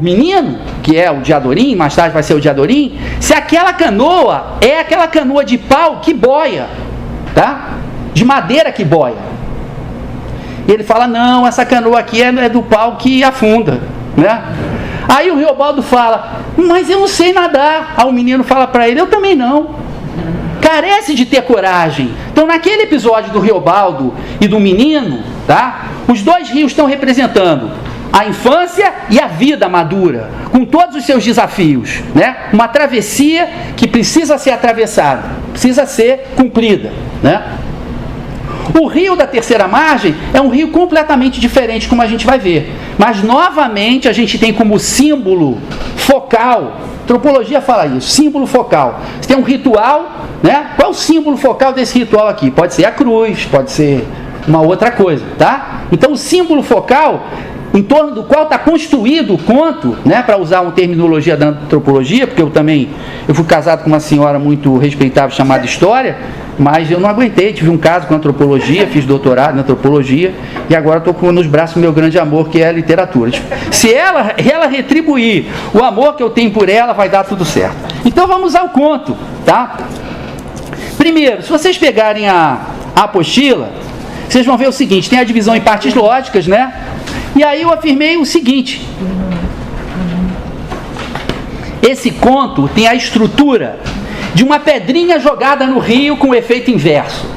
[SPEAKER 3] menino, que é o Diadorim, mais tarde vai ser o Diadorim, se aquela canoa é aquela canoa de pau que boia, tá? De madeira que boia. E ele fala, não, essa canoa aqui é do pau que afunda, né? Aí o Riobaldo fala, mas eu não sei nadar. Aí o menino fala para ele, eu também não. Carece de ter coragem. Então naquele episódio do Riobaldo e do menino, tá? Os dois rios estão representando a infância e a vida madura, com todos os seus desafios, né? Uma travessia que precisa ser atravessada, precisa ser cumprida, né? O rio da terceira margem é um rio completamente diferente, como a gente vai ver. Mas, novamente, a gente tem como símbolo focal, antropologia fala isso, símbolo focal. Você tem um ritual, né? Qual é o símbolo focal desse ritual aqui? Pode ser a cruz, pode ser uma outra coisa, tá? Então, o símbolo focal, em torno do qual está construído o conto, né, para usar uma terminologia da antropologia, porque eu fui casado com uma senhora muito respeitável chamada História, mas eu não aguentei, tive um caso com antropologia, fiz doutorado em antropologia, e agora estou com nos braços o meu grande amor, que é a literatura. Se ela retribuir o amor que eu tenho por ela, vai dar tudo certo. Então vamos ao conto, tá? Primeiro, se vocês pegarem a apostila, vocês vão ver o seguinte, tem a divisão em partes lógicas, né? E aí eu afirmei o seguinte, esse conto tem a estrutura de uma pedrinha jogada no rio com o efeito inverso.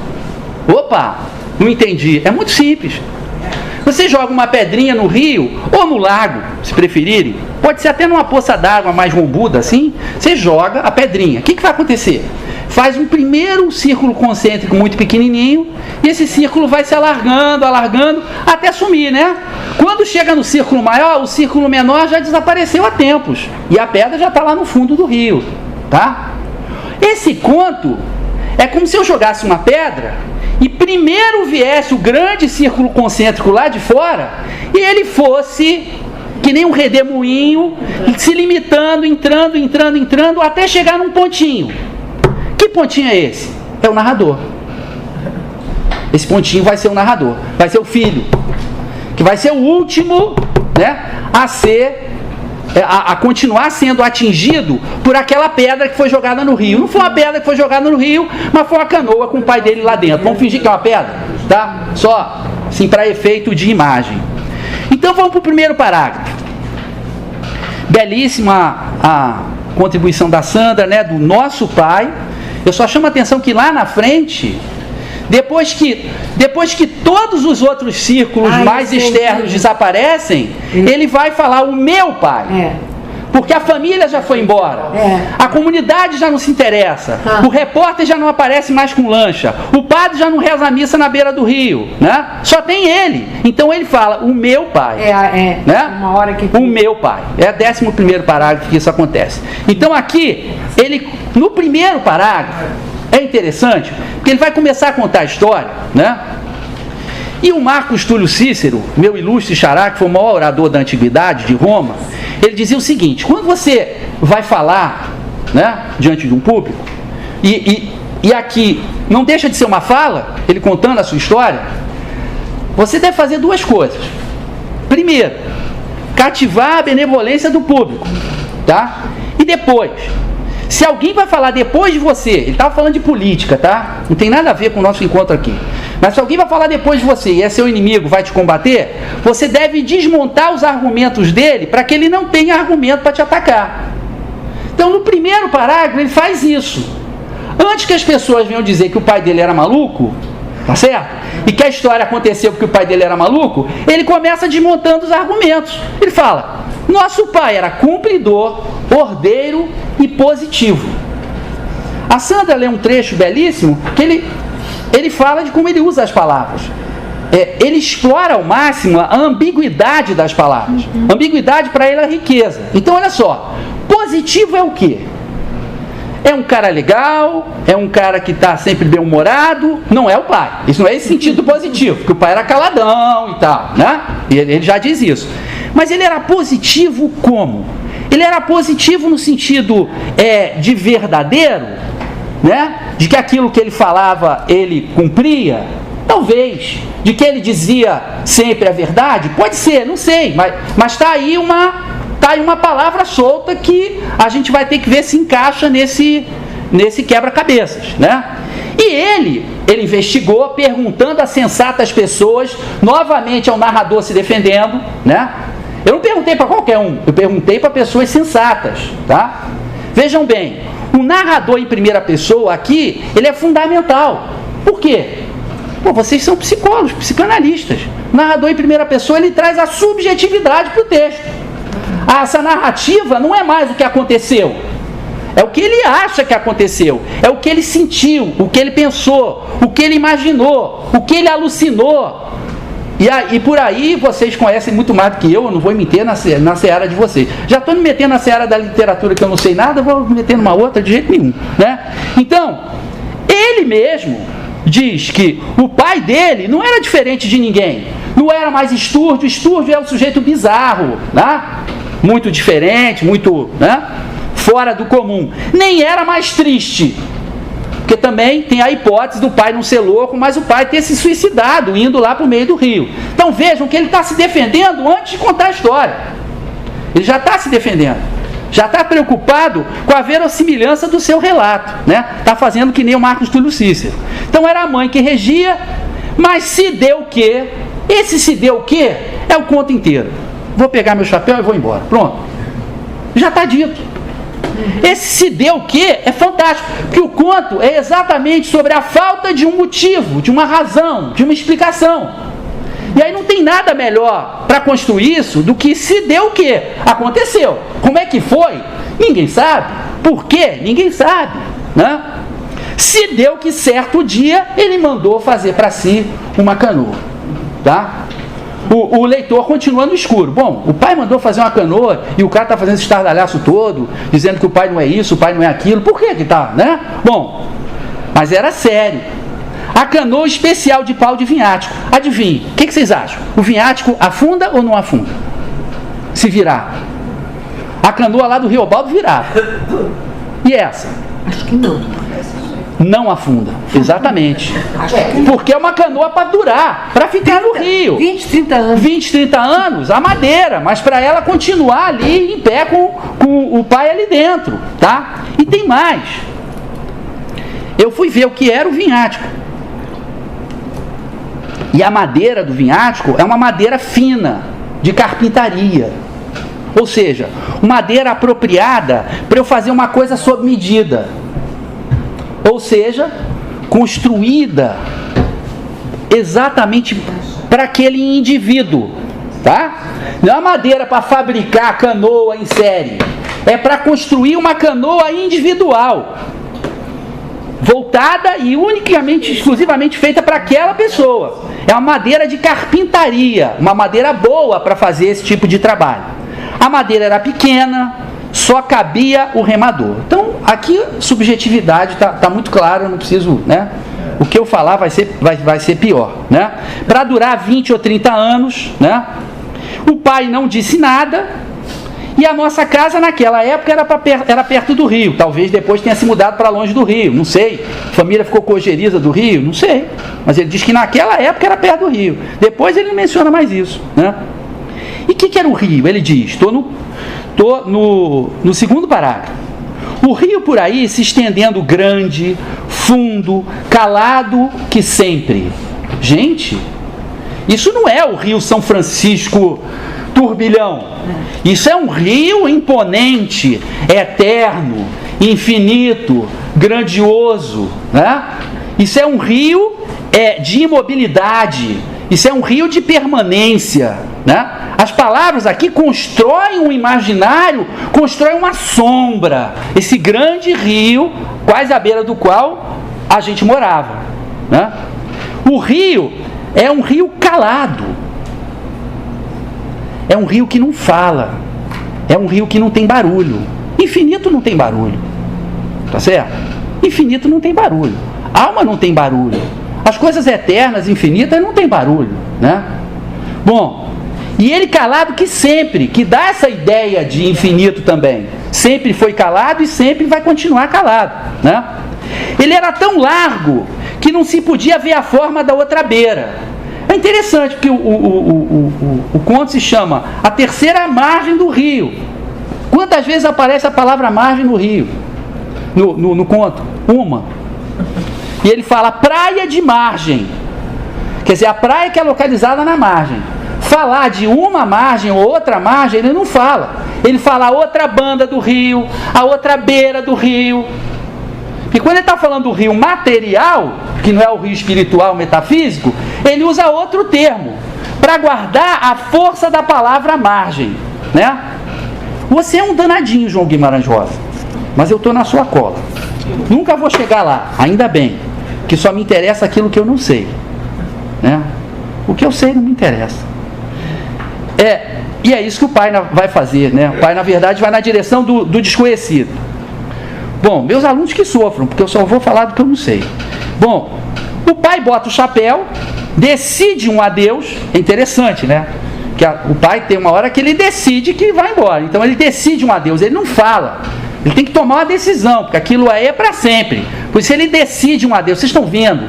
[SPEAKER 3] Opa, não entendi. É muito simples. Você joga uma pedrinha no rio, ou no lago, se preferirem, pode ser até numa poça d'água mais rombuda, assim, você joga a pedrinha. O que vai acontecer? Faz um primeiro círculo concêntrico muito pequenininho, e esse círculo vai se alargando, até sumir, né? Quando chega no círculo maior, o círculo menor já desapareceu há tempos, e a pedra já está lá no fundo do rio, tá? Esse conto é como se eu jogasse uma pedra e primeiro viesse o grande círculo concêntrico lá de fora e ele fosse que nem um redemoinho, se limitando, entrando, até chegar num pontinho. Que pontinho é esse? É o narrador. Esse pontinho vai ser o narrador, vai ser o filho, que vai ser o último, né, a continuar sendo atingido por aquela pedra que foi jogada no rio. Não foi uma pedra que foi jogada no rio, mas foi uma canoa com o pai dele lá dentro. Vamos fingir que é uma pedra, tá? Só, assim, para efeito de imagem. Então vamos para o primeiro parágrafo. Belíssima a contribuição da Sandra, né, do nosso pai. Eu só chamo a atenção que lá na frente, depois que todos os outros círculos mais externos desaparecem, ele vai falar o meu pai. Porque a família já foi embora. A comunidade já não se interessa. O repórter já não aparece mais com lancha. O padre já não reza a missa na beira do rio, né? Só tem ele. Então ele fala, o meu pai. Né?
[SPEAKER 2] Uma hora que...
[SPEAKER 3] O meu pai. É o 11º parágrafo que isso acontece. Então aqui, ele, no primeiro parágrafo, é interessante, porque ele vai começar a contar a história, né? E o Marcos Túlio Cícero, meu ilustre xará, que foi o maior orador da antiguidade de Roma, ele dizia o seguinte: quando você vai falar, né, diante de um público, e aqui não deixa de ser uma fala, ele contando a sua história, você deve fazer duas coisas. Primeiro, cativar a benevolência do público, tá? E depois, se alguém vai falar depois de você, ele estava falando de política, tá? Não tem nada a ver com o nosso encontro aqui. Mas se alguém vai falar depois de você e é seu inimigo, vai te combater, você deve desmontar os argumentos dele para que ele não tenha argumento para te atacar. Então, no primeiro parágrafo, ele faz isso. Antes que as pessoas venham dizer que o pai dele era maluco, tá certo? E que a história aconteceu porque o pai dele era maluco, ele começa desmontando os argumentos. Ele fala: nosso pai era cumpridor, ordeiro e positivo. A Sandra lê um trecho belíssimo que ele fala de como ele usa as palavras. Ele explora ao máximo a ambiguidade das palavras. Ambiguidade para ele é riqueza. Então olha só, positivo é o quê? É um cara legal, é um cara que está sempre bem-humorado, não é o pai. Isso não é esse sentido positivo, porque o pai era caladão e tal, né? E ele já diz isso. Mas ele era positivo como? Ele era positivo no sentido de verdadeiro, né? De que aquilo que ele falava, ele cumpria? Talvez. De que ele dizia sempre a verdade? Pode ser, não sei. Mas está aí uma palavra solta que a gente vai ter que ver se encaixa nesse quebra-cabeças, né? E ele investigou, perguntando a sensatas pessoas, novamente ao narrador se defendendo, né? Eu não perguntei para qualquer um, eu perguntei para pessoas sensatas, tá? Vejam bem, o narrador em primeira pessoa aqui, ele é fundamental. Por quê? Pô, vocês são psicólogos, psicanalistas. O narrador em primeira pessoa, ele traz a subjetividade para o texto. Essa narrativa não é mais o que aconteceu. É o que ele acha que aconteceu. É o que ele sentiu, o que ele pensou, o que ele imaginou, o que ele alucinou. E por aí vocês conhecem muito mais do que eu não vou me meter na seara de vocês. Já estou me metendo na seara da literatura que eu não sei nada, vou me meter numa outra de jeito nenhum, né? Então, ele mesmo diz que o pai dele não era diferente de ninguém. Não era mais Estúrdio. Estúrdio é um sujeito bizarro, né? Muito diferente, muito, né, fora do comum. Nem era mais triste. Porque também tem a hipótese do pai não ser louco, mas o pai ter se suicidado indo lá para o meio do rio. Então vejam que ele está se defendendo antes de contar a história. Ele já está se defendendo. Já está preocupado com a verossimilhança do seu relato, né? Está fazendo que nem o Marcos Túlio Cícero. Então era a mãe que regia, mas se deu o quê? Esse se deu o quê? É o conto inteiro. Vou pegar meu chapéu e vou embora. Pronto. Já está dito. Esse se deu o quê? É fantástico. Porque o conto é exatamente sobre a falta de um motivo, de uma razão, de uma explicação. E aí não tem nada melhor para construir isso do que se deu o quê? Aconteceu. Como é que foi? Ninguém sabe. Por quê? Ninguém sabe, né? Se deu que certo dia ele mandou fazer para si uma canoa, tá? O leitor continua no escuro. Bom, o pai mandou fazer uma canoa e o cara está fazendo esse estardalhaço todo, dizendo que o pai não é isso, o pai não é aquilo. Por que tá, né? Bom, mas era sério. A canoa especial de pau de vinhático. Adivinhe, o que vocês acham? O vinhático afunda ou não afunda? se virar. A canoa lá do Riobaldo virava. E essa?
[SPEAKER 2] Acho que não.
[SPEAKER 3] Não afunda, exatamente. Porque é uma canoa para durar, para ficar no rio.
[SPEAKER 2] 20, 30 anos.
[SPEAKER 3] 20, 30 anos, a madeira, mas para ela continuar ali em pé com o pai ali dentro, tá? E tem mais. Eu fui ver o que era o vinhático. E a madeira do vinhático é uma madeira fina, de carpintaria. Ou seja, madeira apropriada para eu fazer uma coisa sob medida. Ou seja, construída exatamente para aquele indivíduo, tá? Não é madeira para fabricar canoa em série, é para construir uma canoa individual, voltada e unicamente, exclusivamente feita para aquela pessoa. É uma madeira de carpintaria, uma madeira boa para fazer esse tipo de trabalho. A madeira era pequena, só cabia o remador. Então, aqui subjetividade está muito clara, eu não preciso, né? O que eu falar vai ser pior, né? Para durar 20 ou 30 anos, né? O pai não disse nada, e a nossa casa naquela época era perto do rio. Talvez depois tenha se mudado para longe do rio, não sei. A família ficou com ojeriza do rio, não sei. Mas ele diz que naquela época era perto do rio. Depois ele não menciona mais isso, né? E o que era o rio? Ele diz, estou no segundo parágrafo. O rio por aí se estendendo grande, fundo, calado que sempre. Gente, isso não é o rio São Francisco turbilhão. Isso é um rio imponente, eterno, infinito, grandioso, né? Isso é um rio de imobilidade. Isso é um rio de permanência, né? As palavras aqui constroem um imaginário, constroem uma sombra. Esse grande rio, quase à beira do qual a gente morava, né? O rio é um rio calado. É um rio que não fala. É um rio que não tem barulho. Infinito não tem barulho. Tá certo? Infinito não tem barulho. Alma não tem barulho. As coisas eternas, infinitas, não tem barulho, né? Bom, e ele calado que sempre, que dá essa ideia de infinito também. Sempre foi calado e sempre vai continuar calado, né? Ele era tão largo que não se podia ver a forma da outra beira. É interessante porque o conto se chama A Terceira Margem do Rio. Quantas vezes aparece a palavra margem no rio? No conto? Uma. E ele fala praia de margem. Quer dizer, a praia que é localizada na margem. Falar de uma margem ou outra margem, ele não fala. Ele fala a outra banda do rio, a outra beira do rio. E quando ele está falando do rio material, que não é o rio espiritual, metafísico, ele usa outro termo, para guardar a força da palavra margem, né? Você é um danadinho, João Guimarães Rosa, mas eu estou na sua cola. Nunca vou chegar lá, ainda bem, que só me interessa aquilo que eu não sei, né? O que eu sei não me interessa. E é isso que o pai vai fazer, né? O pai, na verdade, vai na direção do desconhecido. Bom, meus alunos que sofram, porque eu só vou falar do que eu não sei. Bom, o pai bota o chapéu, decide um adeus. É interessante, né? Que o pai tem uma hora que ele decide que vai embora. Então ele decide um adeus, ele não fala. Ele tem que tomar uma decisão, porque aquilo aí é para sempre. Por isso ele decide um adeus. Vocês estão vendo?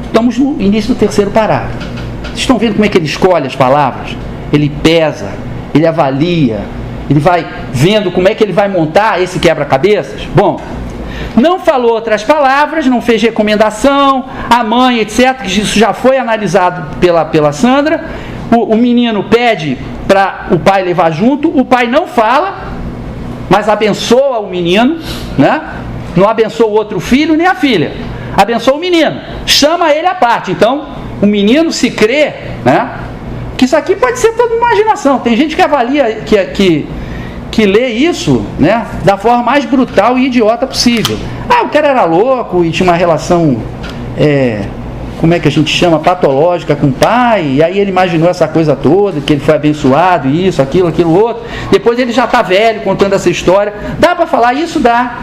[SPEAKER 3] Estamos no início do terceiro parágrafo. Vocês estão vendo como é que ele escolhe as palavras? Ele pesa, ele avalia, ele vai vendo como é que ele vai montar esse quebra-cabeças. Bom, não falou outras palavras, não fez recomendação, a mãe, etc., que isso já foi analisado pela Sandra. O menino pede para o pai levar junto, o pai não fala, mas abençoa o menino, né? Não abençoa o outro filho nem a filha, abençoa o menino, chama ele à parte. Então, o menino se crê, né? Que isso aqui pode ser toda imaginação. Tem gente que avalia, que lê isso, né, da forma mais brutal e idiota possível. O cara era louco e tinha uma relação, como é que a gente chama, patológica com o pai, e aí ele imaginou essa coisa toda, que ele foi abençoado, isso, aquilo outro. Depois ele já está velho contando essa história. Dá para falar isso? Dá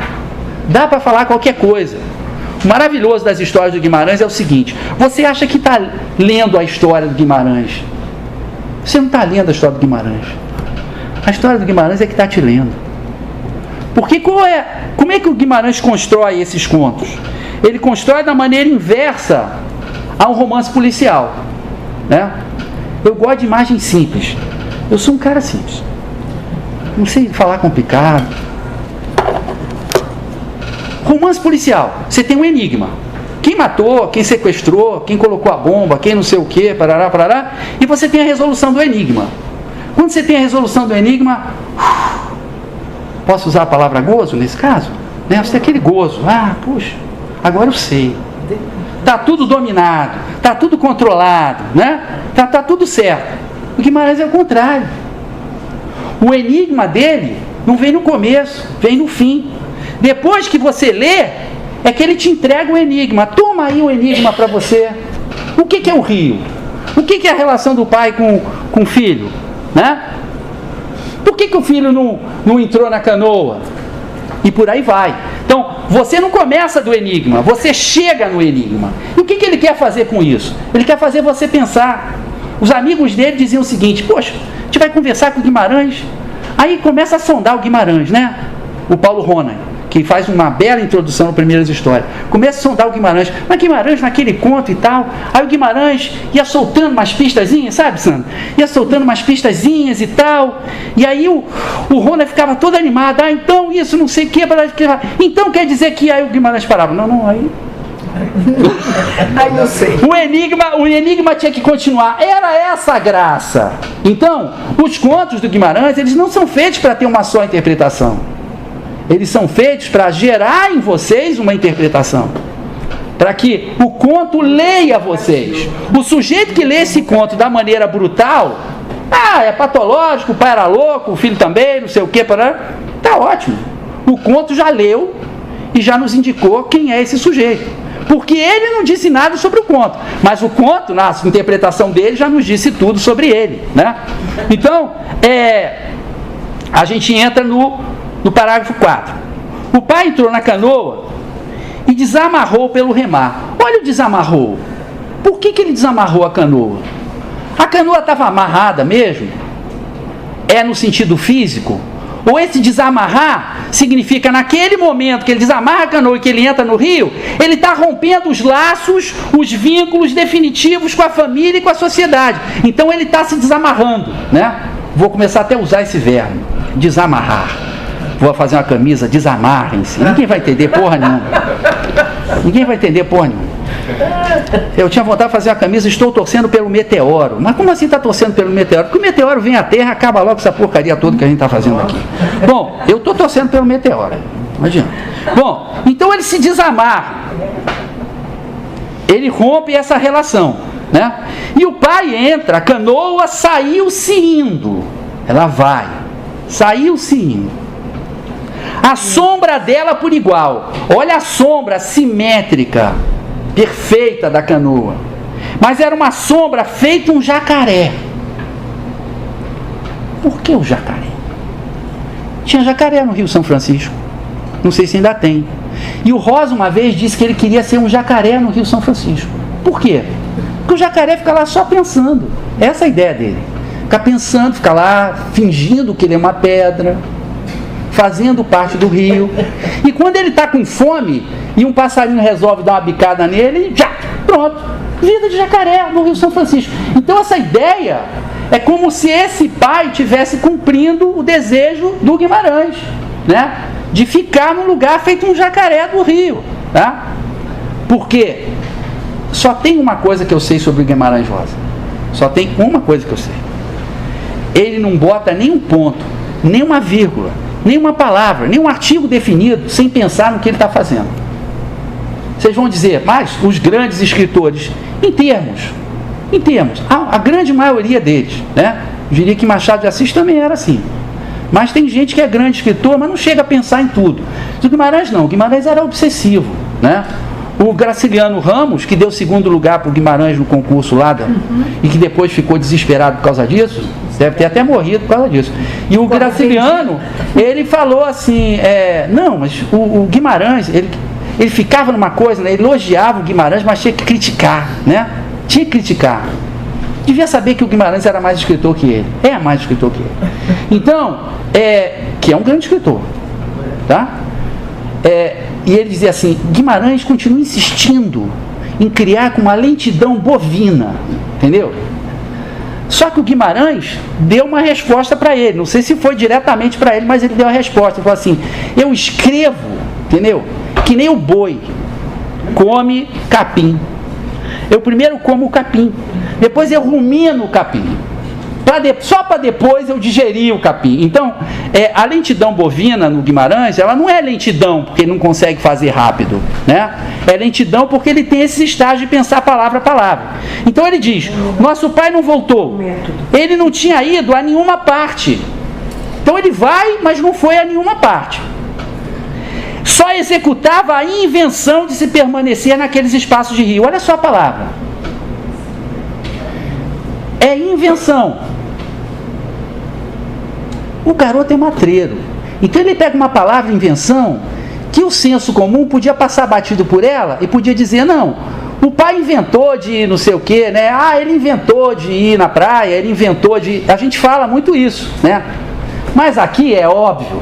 [SPEAKER 3] para falar qualquer coisa. O maravilhoso das histórias do Guimarães é o seguinte: você acha que está lendo a história do Guimarães? Você não está lendo a história do Guimarães. A história do Guimarães é que está te lendo. Porque como é que o Guimarães constrói esses contos? Ele constrói da maneira inversa a um romance policial, né? Eu gosto de imagem simples. Eu sou um cara simples. Não sei falar complicado. Romance policial. Você tem um enigma. Quem matou, quem sequestrou, quem colocou a bomba, quem não sei o que, parará, parará. E você tem a resolução do enigma. Quando você tem a resolução do enigma, posso usar a palavra gozo nesse caso? Né? Você tem aquele gozo. Ah, puxa, agora eu sei. Está tudo dominado, está tudo controlado, né? Tá tudo certo. O Guimarães é o contrário. O enigma dele não vem no começo, vem no fim. Depois que você lê, é que ele te entrega o enigma. Toma aí o enigma para você. O que é o rio? O que é a relação do pai com o filho? Né? Por que o filho não entrou na canoa? E por aí vai. Então, você não começa do enigma, você chega no enigma. E o que ele quer fazer com isso? Ele quer fazer você pensar. Os amigos dele diziam o seguinte: poxa, a gente vai conversar com o Guimarães. Aí começa a sondar o Guimarães, né? O Paulo Ronan, que faz uma bela introdução no Primeiras Histórias. Começa a sondar o Guimarães. Mas Guimarães naquele conto e tal. Aí o Guimarães ia soltando umas pistazinhas, sabe, Sandra? Ia soltando umas pistazinhas e tal. E aí o Ronan ficava todo animado. Ah, então isso não sei o que. Então quer dizer que aí o Guimarães parava. Não, aí...
[SPEAKER 2] Aí não sei.
[SPEAKER 3] O enigma tinha que continuar. Era essa a graça. Então, os contos do Guimarães, eles não são feitos para ter uma só interpretação. Eles são feitos para gerar em vocês uma interpretação. Para que o conto leia vocês. O sujeito que lê esse conto da maneira brutal, é patológico, o pai era louco, o filho também, não sei o que, tá ótimo. O conto já leu e já nos indicou quem é esse sujeito. Porque ele não disse nada sobre o conto, mas o conto, na interpretação dele, já nos disse tudo sobre ele, né? Então, a gente entra no parágrafo 4. O pai entrou na canoa e desamarrou pelo remar. Olha o desamarrou. Por que ele desamarrou a canoa? A canoa estava amarrada mesmo? É no sentido físico? Ou esse desamarrar significa naquele momento que ele desamarra a canoa e que ele entra no rio, ele está rompendo os laços, os vínculos definitivos com a família e com a sociedade. Então ele está se desamarrando, né? Vou começar até a usar esse verbo, desamarrar. Vou fazer uma camisa, desamarrem-se. Ninguém vai entender porra nenhuma. Ninguém vai entender porra nenhuma. Eu tinha vontade de fazer uma camisa, estou torcendo pelo meteoro. Mas como assim está torcendo pelo meteoro? Porque o meteoro vem à Terra, acaba logo essa porcaria toda que a gente está fazendo aqui. Bom, eu estou torcendo pelo meteoro. Imagina. Bom, então ele se desamarra. Ele rompe essa relação, né? E o pai entra, a canoa saiu-se indo. Ela vai. Saiu-se indo. A sombra dela por igual. Olha a sombra simétrica, perfeita da canoa. Mas era uma sombra feita um jacaré. Por que o jacaré? Tinha jacaré no Rio São Francisco. Não sei se ainda tem. E o Rosa uma vez disse que ele queria ser um jacaré no Rio São Francisco. Por quê? Porque o jacaré fica lá só pensando. Essa é a ideia dele. Fica pensando, fica lá fingindo que ele é uma pedra, fazendo parte do rio. E quando ele está com fome e um passarinho resolve dar uma bicada nele, já, pronto, vida de jacaré no Rio São Francisco. Então essa ideia é como se esse pai estivesse cumprindo o desejo do Guimarães, né? De ficar num lugar feito um jacaré do rio, tá? Porque só tem uma coisa que eu sei sobre o Guimarães Rosa. Só tem uma coisa que eu sei. Ele não bota nem um ponto, nem uma vírgula, nem uma palavra, nem um artigo definido sem pensar no que ele está fazendo. Vocês vão dizer, mas os grandes escritores, em termos, a grande maioria deles, né? Eu diria que Machado de Assis também era assim. Mas tem gente que é grande escritor, mas não chega a pensar em tudo. O Guimarães não, o Guimarães era obsessivo, né? O Graciliano Ramos, que deu segundo lugar para o Guimarães no concurso lá, e que depois ficou desesperado por causa disso, deve ter até morrido por causa disso. E o Graciliano, ele falou assim, não, mas o Guimarães, ele ficava numa coisa, né, ele elogiava o Guimarães, mas tinha que criticar, né? Tinha que criticar. devia saber que o Guimarães era mais escritor que ele. É mais escritor que ele. Então, que é um grande escritor. Tá? E ele dizia assim, Guimarães continua insistindo em criar com uma lentidão bovina. Entendeu? Só que o Guimarães deu uma resposta para ele. Não sei se foi diretamente para ele, mas ele deu a resposta. Ele falou assim, eu escrevo, entendeu? Que nem o boi come capim. Eu primeiro como o capim, depois eu rumino o capim, só para depois eu digerir o capim. Então, a lentidão bovina no Guimarães, ela não é lentidão porque ele não consegue fazer rápido, né? É lentidão porque ele tem esse estágio de pensar palavra a palavra. Então ele diz, nosso pai não voltou, ele não tinha ido a nenhuma parte. Então ele vai, mas não foi a nenhuma parte. Só executava a invenção de se permanecer naqueles espaços de rio. Olha só a palavra. É invenção. O garoto é matreiro. Então ele pega uma palavra invenção que o senso comum podia passar batido por ela e podia dizer, não, o pai inventou de não sei o quê, né? Ele inventou de ir na praia, ele inventou de... A gente fala muito isso, né? Mas aqui é óbvio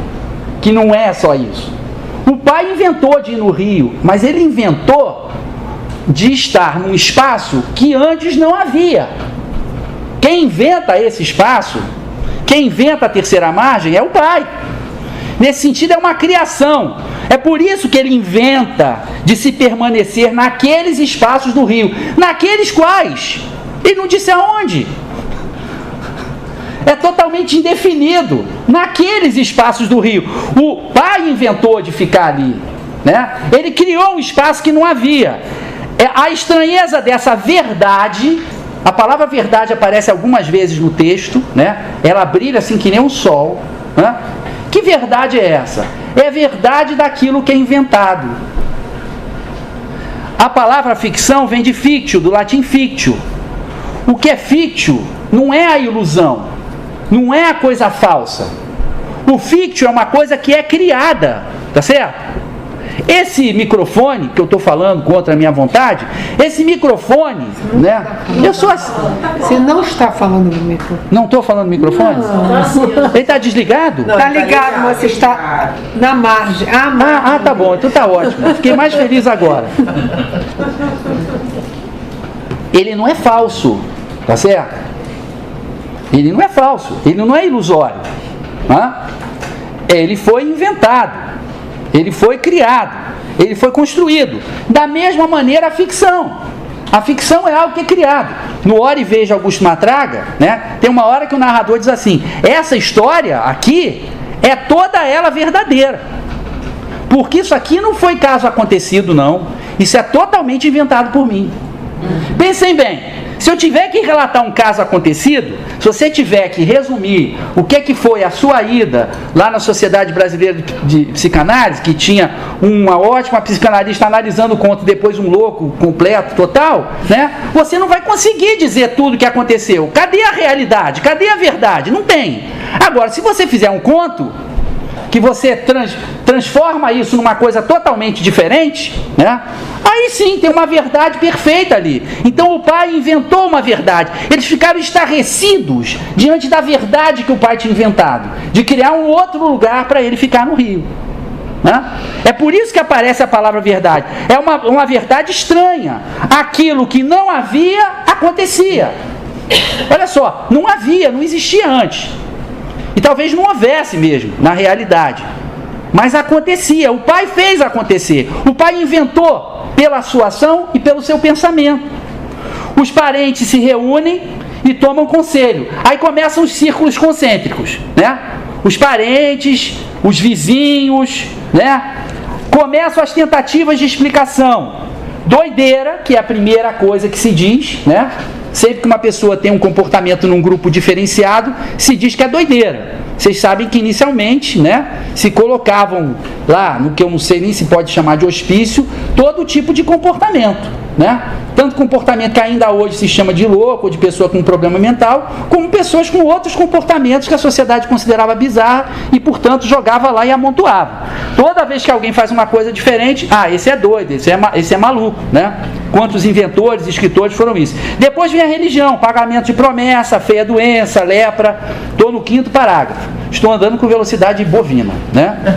[SPEAKER 3] que não é só isso. O pai inventou de ir no rio, mas ele inventou de estar num espaço que antes não havia. Quem inventa esse espaço, quem inventa a terceira margem é o pai. Nesse sentido é uma criação. É por isso que ele inventa de se permanecer naqueles espaços do rio. Naqueles quais? Ele não disse aonde. É totalmente indefinido. Naqueles espaços do rio. O pai inventou de ficar ali, né? Ele criou um espaço que não havia. A estranheza dessa verdade, a palavra verdade aparece algumas vezes no texto, né? Ela brilha assim que nem um sol, né? Que verdade é essa? É a verdade daquilo que é inventado. A palavra ficção vem de fictio, do latim fictio. O que é fictio não é a ilusão. Não é a coisa falsa. O fictio é uma coisa que é criada, tá certo? Esse microfone que eu estou falando contra a minha vontade, esse microfone, né? Eu sou assim.
[SPEAKER 2] Você não está falando no microfone?
[SPEAKER 3] Não estou falando no microfone? Não. Ele está desligado?
[SPEAKER 2] Está ligado, mas você está na margem.
[SPEAKER 3] Tá bom, então tá ótimo. Fiquei mais feliz agora. Ele não é falso, tá certo? Ele não é falso, ele não é ilusório. Ele foi inventado, ele foi criado, ele foi construído. Da mesma maneira a ficção. A ficção é algo que é criado. No Ora e Veja Augusto Matraga, né, tem uma hora que o narrador diz assim, essa história aqui é toda ela verdadeira. Porque isso aqui não foi caso acontecido, não. Isso é totalmente inventado por mim. Pensem bem. Se eu tiver que relatar um caso acontecido, se você tiver que resumir o que foi a sua ida lá na Sociedade Brasileira de Psicanálise, que tinha uma ótima psicanalista analisando o conto, depois um louco completo, total, né? Você não vai conseguir dizer tudo o que aconteceu. Cadê a realidade? Cadê a verdade? Não tem. Agora, se você fizer um conto, que você transforma isso numa coisa totalmente diferente, né? Aí sim tem uma verdade perfeita ali. Então o pai inventou uma verdade. Eles ficaram estarrecidos diante da verdade que o pai tinha inventado, de criar um outro lugar para ele ficar no rio, né? É por isso que aparece a palavra verdade. É uma verdade estranha. Aquilo que não havia, acontecia. Olha só, não havia, não existia antes. E talvez não houvesse mesmo, na realidade. Mas acontecia, o pai fez acontecer. O pai inventou pela sua ação e pelo seu pensamento. Os parentes se reúnem e tomam conselho. Aí começam os círculos concêntricos, né? Os parentes, os vizinhos, né? Começam as tentativas de explicação. Doideira, que é a primeira coisa que se diz, né? Sempre que uma pessoa tem um comportamento num grupo diferenciado, se diz que é doideira. Vocês sabem que inicialmente, né, se colocavam lá, no que eu não sei nem se pode chamar de hospício, todo tipo de comportamento, né? Tanto comportamento que ainda hoje se chama de louco, ou de pessoa com problema mental, como pessoas com outros comportamentos que a sociedade considerava bizarra e, portanto, jogava lá e amontoava. Toda vez que alguém faz uma coisa diferente, esse é doido, esse é maluco, né? enquanto os inventores e escritores foram isso. Depois vem a religião, pagamento de promessa, feia doença, lepra. Estou no 5º parágrafo. Estou andando com velocidade bovina, né?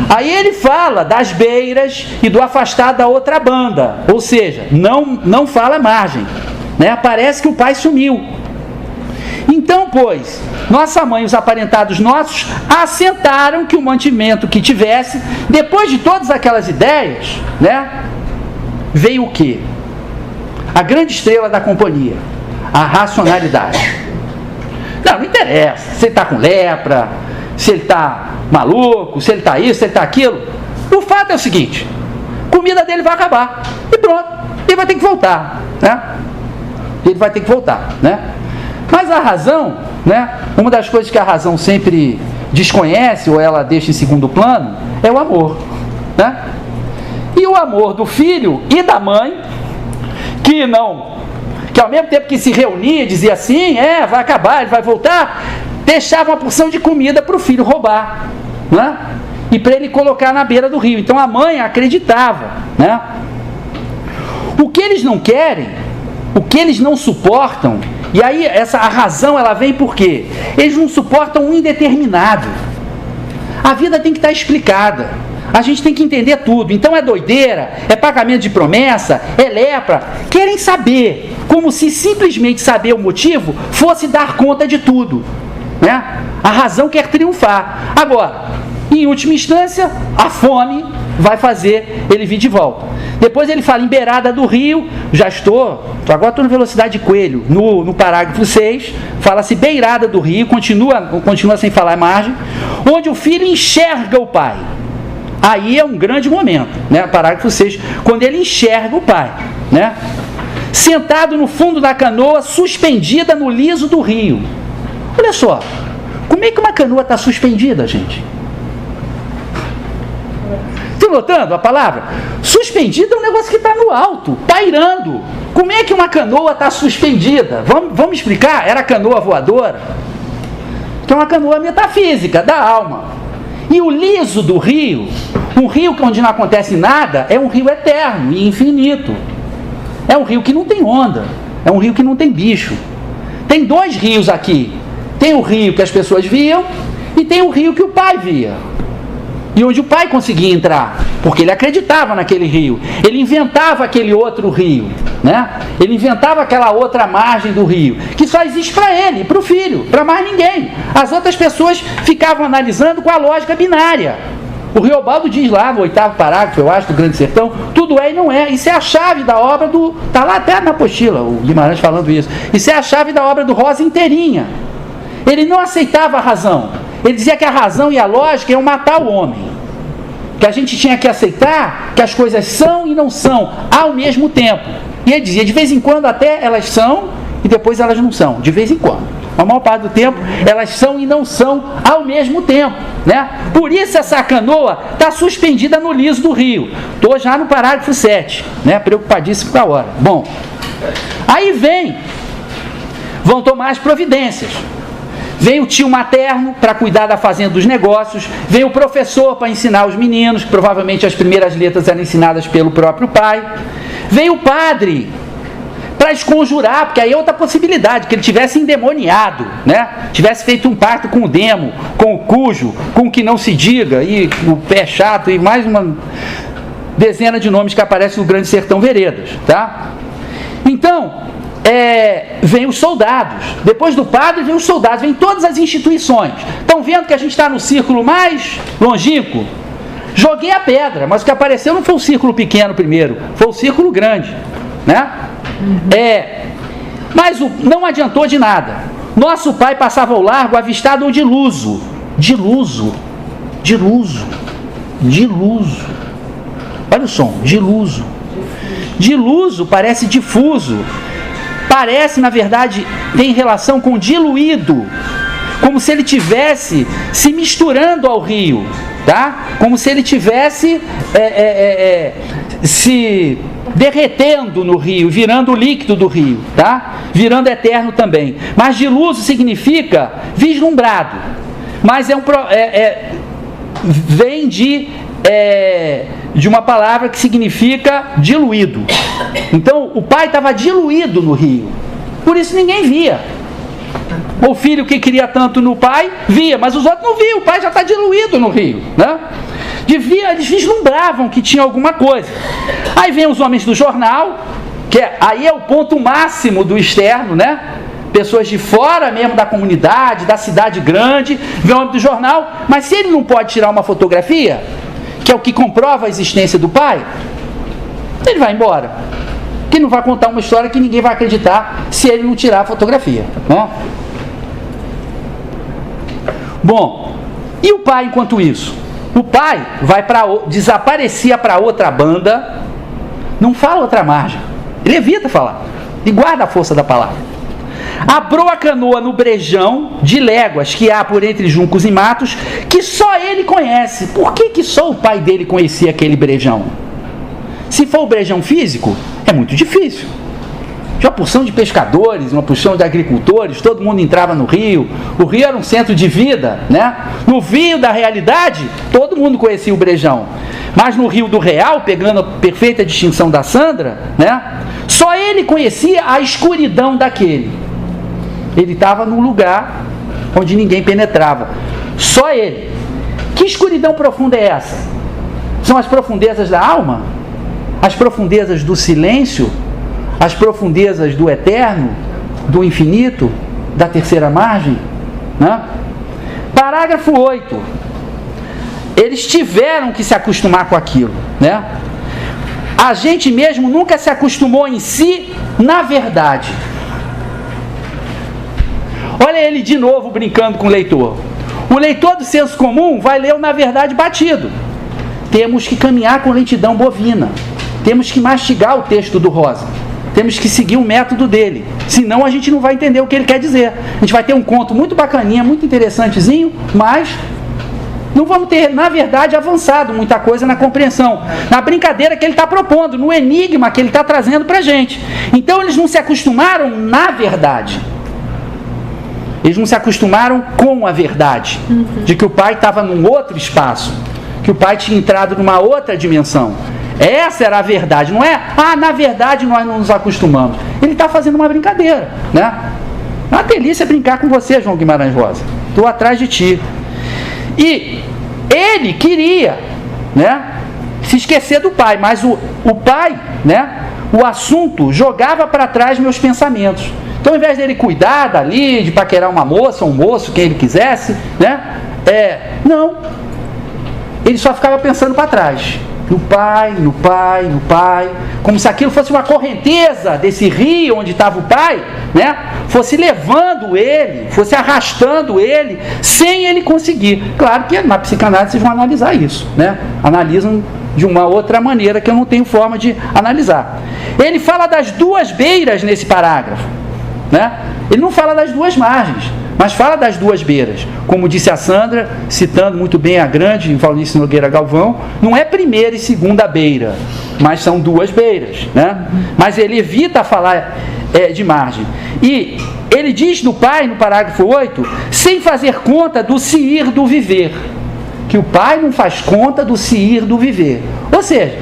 [SPEAKER 3] Aí ele fala das beiras e do afastado da outra banda, ou seja, não fala margem, né? Parece que o pai sumiu. Então, pois, nossa mãe e os aparentados nossos assentaram que o mantimento que tivesse, depois de todas aquelas ideias, né, veio o quê? A grande estrela da companhia, a racionalidade. Não interessa se ele está com lepra, se ele está maluco, se ele está isso, se ele está aquilo. O fato é o seguinte: a comida dele vai acabar e pronto, ele vai ter que voltar, né? Ele vai ter que voltar, né? Mas a razão, né, uma das coisas que a razão sempre desconhece ou ela deixa em segundo plano é o amor, né? E o amor do filho e da mãe, que ao mesmo tempo que se reunia dizia assim, vai acabar, ele vai voltar, deixava uma porção de comida para o filho roubar, né? E para ele colocar na beira do rio. Então a mãe acreditava, né? O que eles não querem, o que eles não suportam, e aí a razão ela vem por quê? Eles não suportam o indeterminado. A vida tem que estar explicada. A gente tem que entender tudo. Então é doideira, é pagamento de promessa, é lepra. Querem saber, como se simplesmente saber o motivo fosse dar conta de tudo, né? A razão quer triunfar. Agora, em última instância, a fome vai fazer ele vir de volta. Depois ele fala em beirada do rio, agora estou na velocidade de coelho, no parágrafo 6, fala-se beirada do rio, continua sem falar margem, onde o filho enxerga o pai. Aí é um grande momento, né? Parágrafo 6, quando ele enxerga o pai, né? Sentado no fundo da canoa, suspendida no liso do rio. Olha só, como é que uma canoa está suspendida, gente? Estão notando a palavra? Suspendida é um negócio que está no alto, pairando. Como é que uma canoa está suspendida? Vamos explicar? Era canoa voadora? Que é uma canoa metafísica, da alma. E o liso do rio, um rio onde não acontece nada, é um rio eterno e infinito. É um rio que não tem onda, é um rio que não tem bicho. Tem 2 rios aqui. Tem o rio que as pessoas viam e tem o rio que o pai via. E onde o pai conseguia entrar, porque ele acreditava naquele rio. Ele inventava aquele outro rio, né? Ele inventava aquela outra margem do rio, que só existe para ele, para o filho, para mais ninguém. As outras pessoas ficavam analisando com a lógica binária. O Riobaldo diz lá no 8º parágrafo, eu acho, do Grande Sertão, tudo é e não é. Isso é a chave da obra do... Está lá até na apostila, o Guimarães falando isso. Isso é a chave da obra do Rosa inteirinha. Ele não aceitava a razão. Ele dizia que a razão e a lógica iam matar o homem. Que a gente tinha que aceitar que as coisas são e não são ao mesmo tempo. E ele dizia, de vez em quando até elas são e depois elas não são. De vez em quando. A maior parte do tempo elas são e não são ao mesmo tempo, né? Por isso essa canoa está suspendida no liso do rio. Estou já no parágrafo 7, né? Preocupadíssimo com a hora. Bom, aí vão tomar as providências. Vem o tio materno para cuidar da fazenda dos negócios, vem o professor para ensinar os meninos, que provavelmente as primeiras letras eram ensinadas pelo próprio pai, vem o padre para esconjurar, porque aí é outra possibilidade, que ele tivesse endemoniado, né? Tivesse feito um pacto com o demo, com o cujo, com o que não se diga, e o pé chato, e mais uma dezena de nomes que aparecem no Grande Sertão Veredas, tá? Então, vem os soldados, depois do padre vem os soldados, vem todas as instituições. Estão vendo que a gente está no círculo mais longínquo? Joguei a pedra, mas o que apareceu não foi o círculo pequeno primeiro, foi o círculo grande, né? Mas não adiantou de nada. Nosso pai passava ao largo avistado o diluso. Olha o som, diluso. Diluso parece difuso. Parece, na verdade, tem relação com diluído, como se ele tivesse se misturando ao rio, tá? Como se ele tivesse se derretendo no rio, virando o líquido do rio, tá? Virando eterno também. Mas diluso significa vislumbrado, mas vem de de uma palavra que significa diluído. Então, o pai estava diluído no rio. Por isso ninguém via. O filho que queria tanto no pai, via, mas os outros não viam. O pai já está diluído no rio, né? Eles vislumbravam que tinha alguma coisa. Aí vem os homens do jornal, aí é o ponto máximo do externo, né? Pessoas de fora mesmo da comunidade, da cidade grande, vê o homem do jornal, mas se ele não pode tirar uma fotografia, que é o que comprova a existência do pai, ele vai embora. Que não vai contar uma história que ninguém vai acreditar se ele não tirar a fotografia, né? Bom, e o pai enquanto isso? O pai desaparecia para outra banda, não fala outra margem, ele evita falar e guarda a força da palavra. Abrou a canoa no brejão de léguas que há por entre juncos e matos, que só ele conhece. Por que só o pai dele conhecia aquele brejão? Se for o brejão físico, é muito difícil. Tinha uma porção de pescadores, uma porção de agricultores, todo mundo entrava no rio. O rio era um centro de vida, né? No rio da realidade, todo mundo conhecia o brejão. Mas no rio do real, pegando a perfeita distinção da Sandra, né? Só ele conhecia a escuridão daquele. Ele estava num lugar onde ninguém penetrava. Só ele. Que escuridão profunda é essa? São as profundezas da alma? As profundezas do silêncio? As profundezas do eterno? Do infinito? Da terceira margem? Né? Parágrafo 8. Eles tiveram que se acostumar com aquilo, né? A gente mesmo nunca se acostumou em si, na verdade. Olha ele de novo brincando com o leitor. O leitor do senso comum vai ler o na verdade batido. Temos que caminhar com lentidão bovina. Temos que mastigar o texto do Rosa. Temos que seguir o método dele. Senão a gente não vai entender o que ele quer dizer. A gente vai ter um conto muito bacaninha, muito interessantezinho, mas não vamos ter, na verdade, avançado muita coisa na compreensão. Na brincadeira que ele está propondo, no enigma que ele está trazendo para a gente. Então eles não se acostumaram na verdade. Eles não se acostumaram com a verdade, de que o pai estava num outro espaço, que o pai tinha entrado numa outra dimensão. Essa era a verdade, não é? Na verdade nós não nos acostumamos. Ele está fazendo uma brincadeira, né? É uma delícia brincar com você, João Guimarães Rosa. Estou atrás de ti. E ele queria, né, se esquecer do pai, mas o pai, né, o assunto jogava para trás meus pensamentos. Então, ao invés dele cuidar dali, de paquerar uma moça, um moço, quem ele quisesse, né? Não. Ele só ficava pensando para trás. No pai, no pai, no pai. Como se aquilo fosse uma correnteza desse rio onde estava o pai, né? Fosse levando ele, fosse arrastando ele, sem ele conseguir. Claro que na psicanálise vocês vão analisar isso, né? Analisam de uma outra maneira que eu não tenho forma de analisar. Ele fala das duas beiras nesse parágrafo, né? Ele não fala das duas margens, mas fala das duas beiras. Como disse a Sandra, citando muito bem a grande Valnice Nogueira Galvão, não é primeira e segunda beira, mas são duas beiras, né? Mas ele evita falar de margem. E ele diz do pai, no parágrafo 8, sem fazer conta do se ir do viver. Que o pai não faz conta do se ir do viver. Ou seja,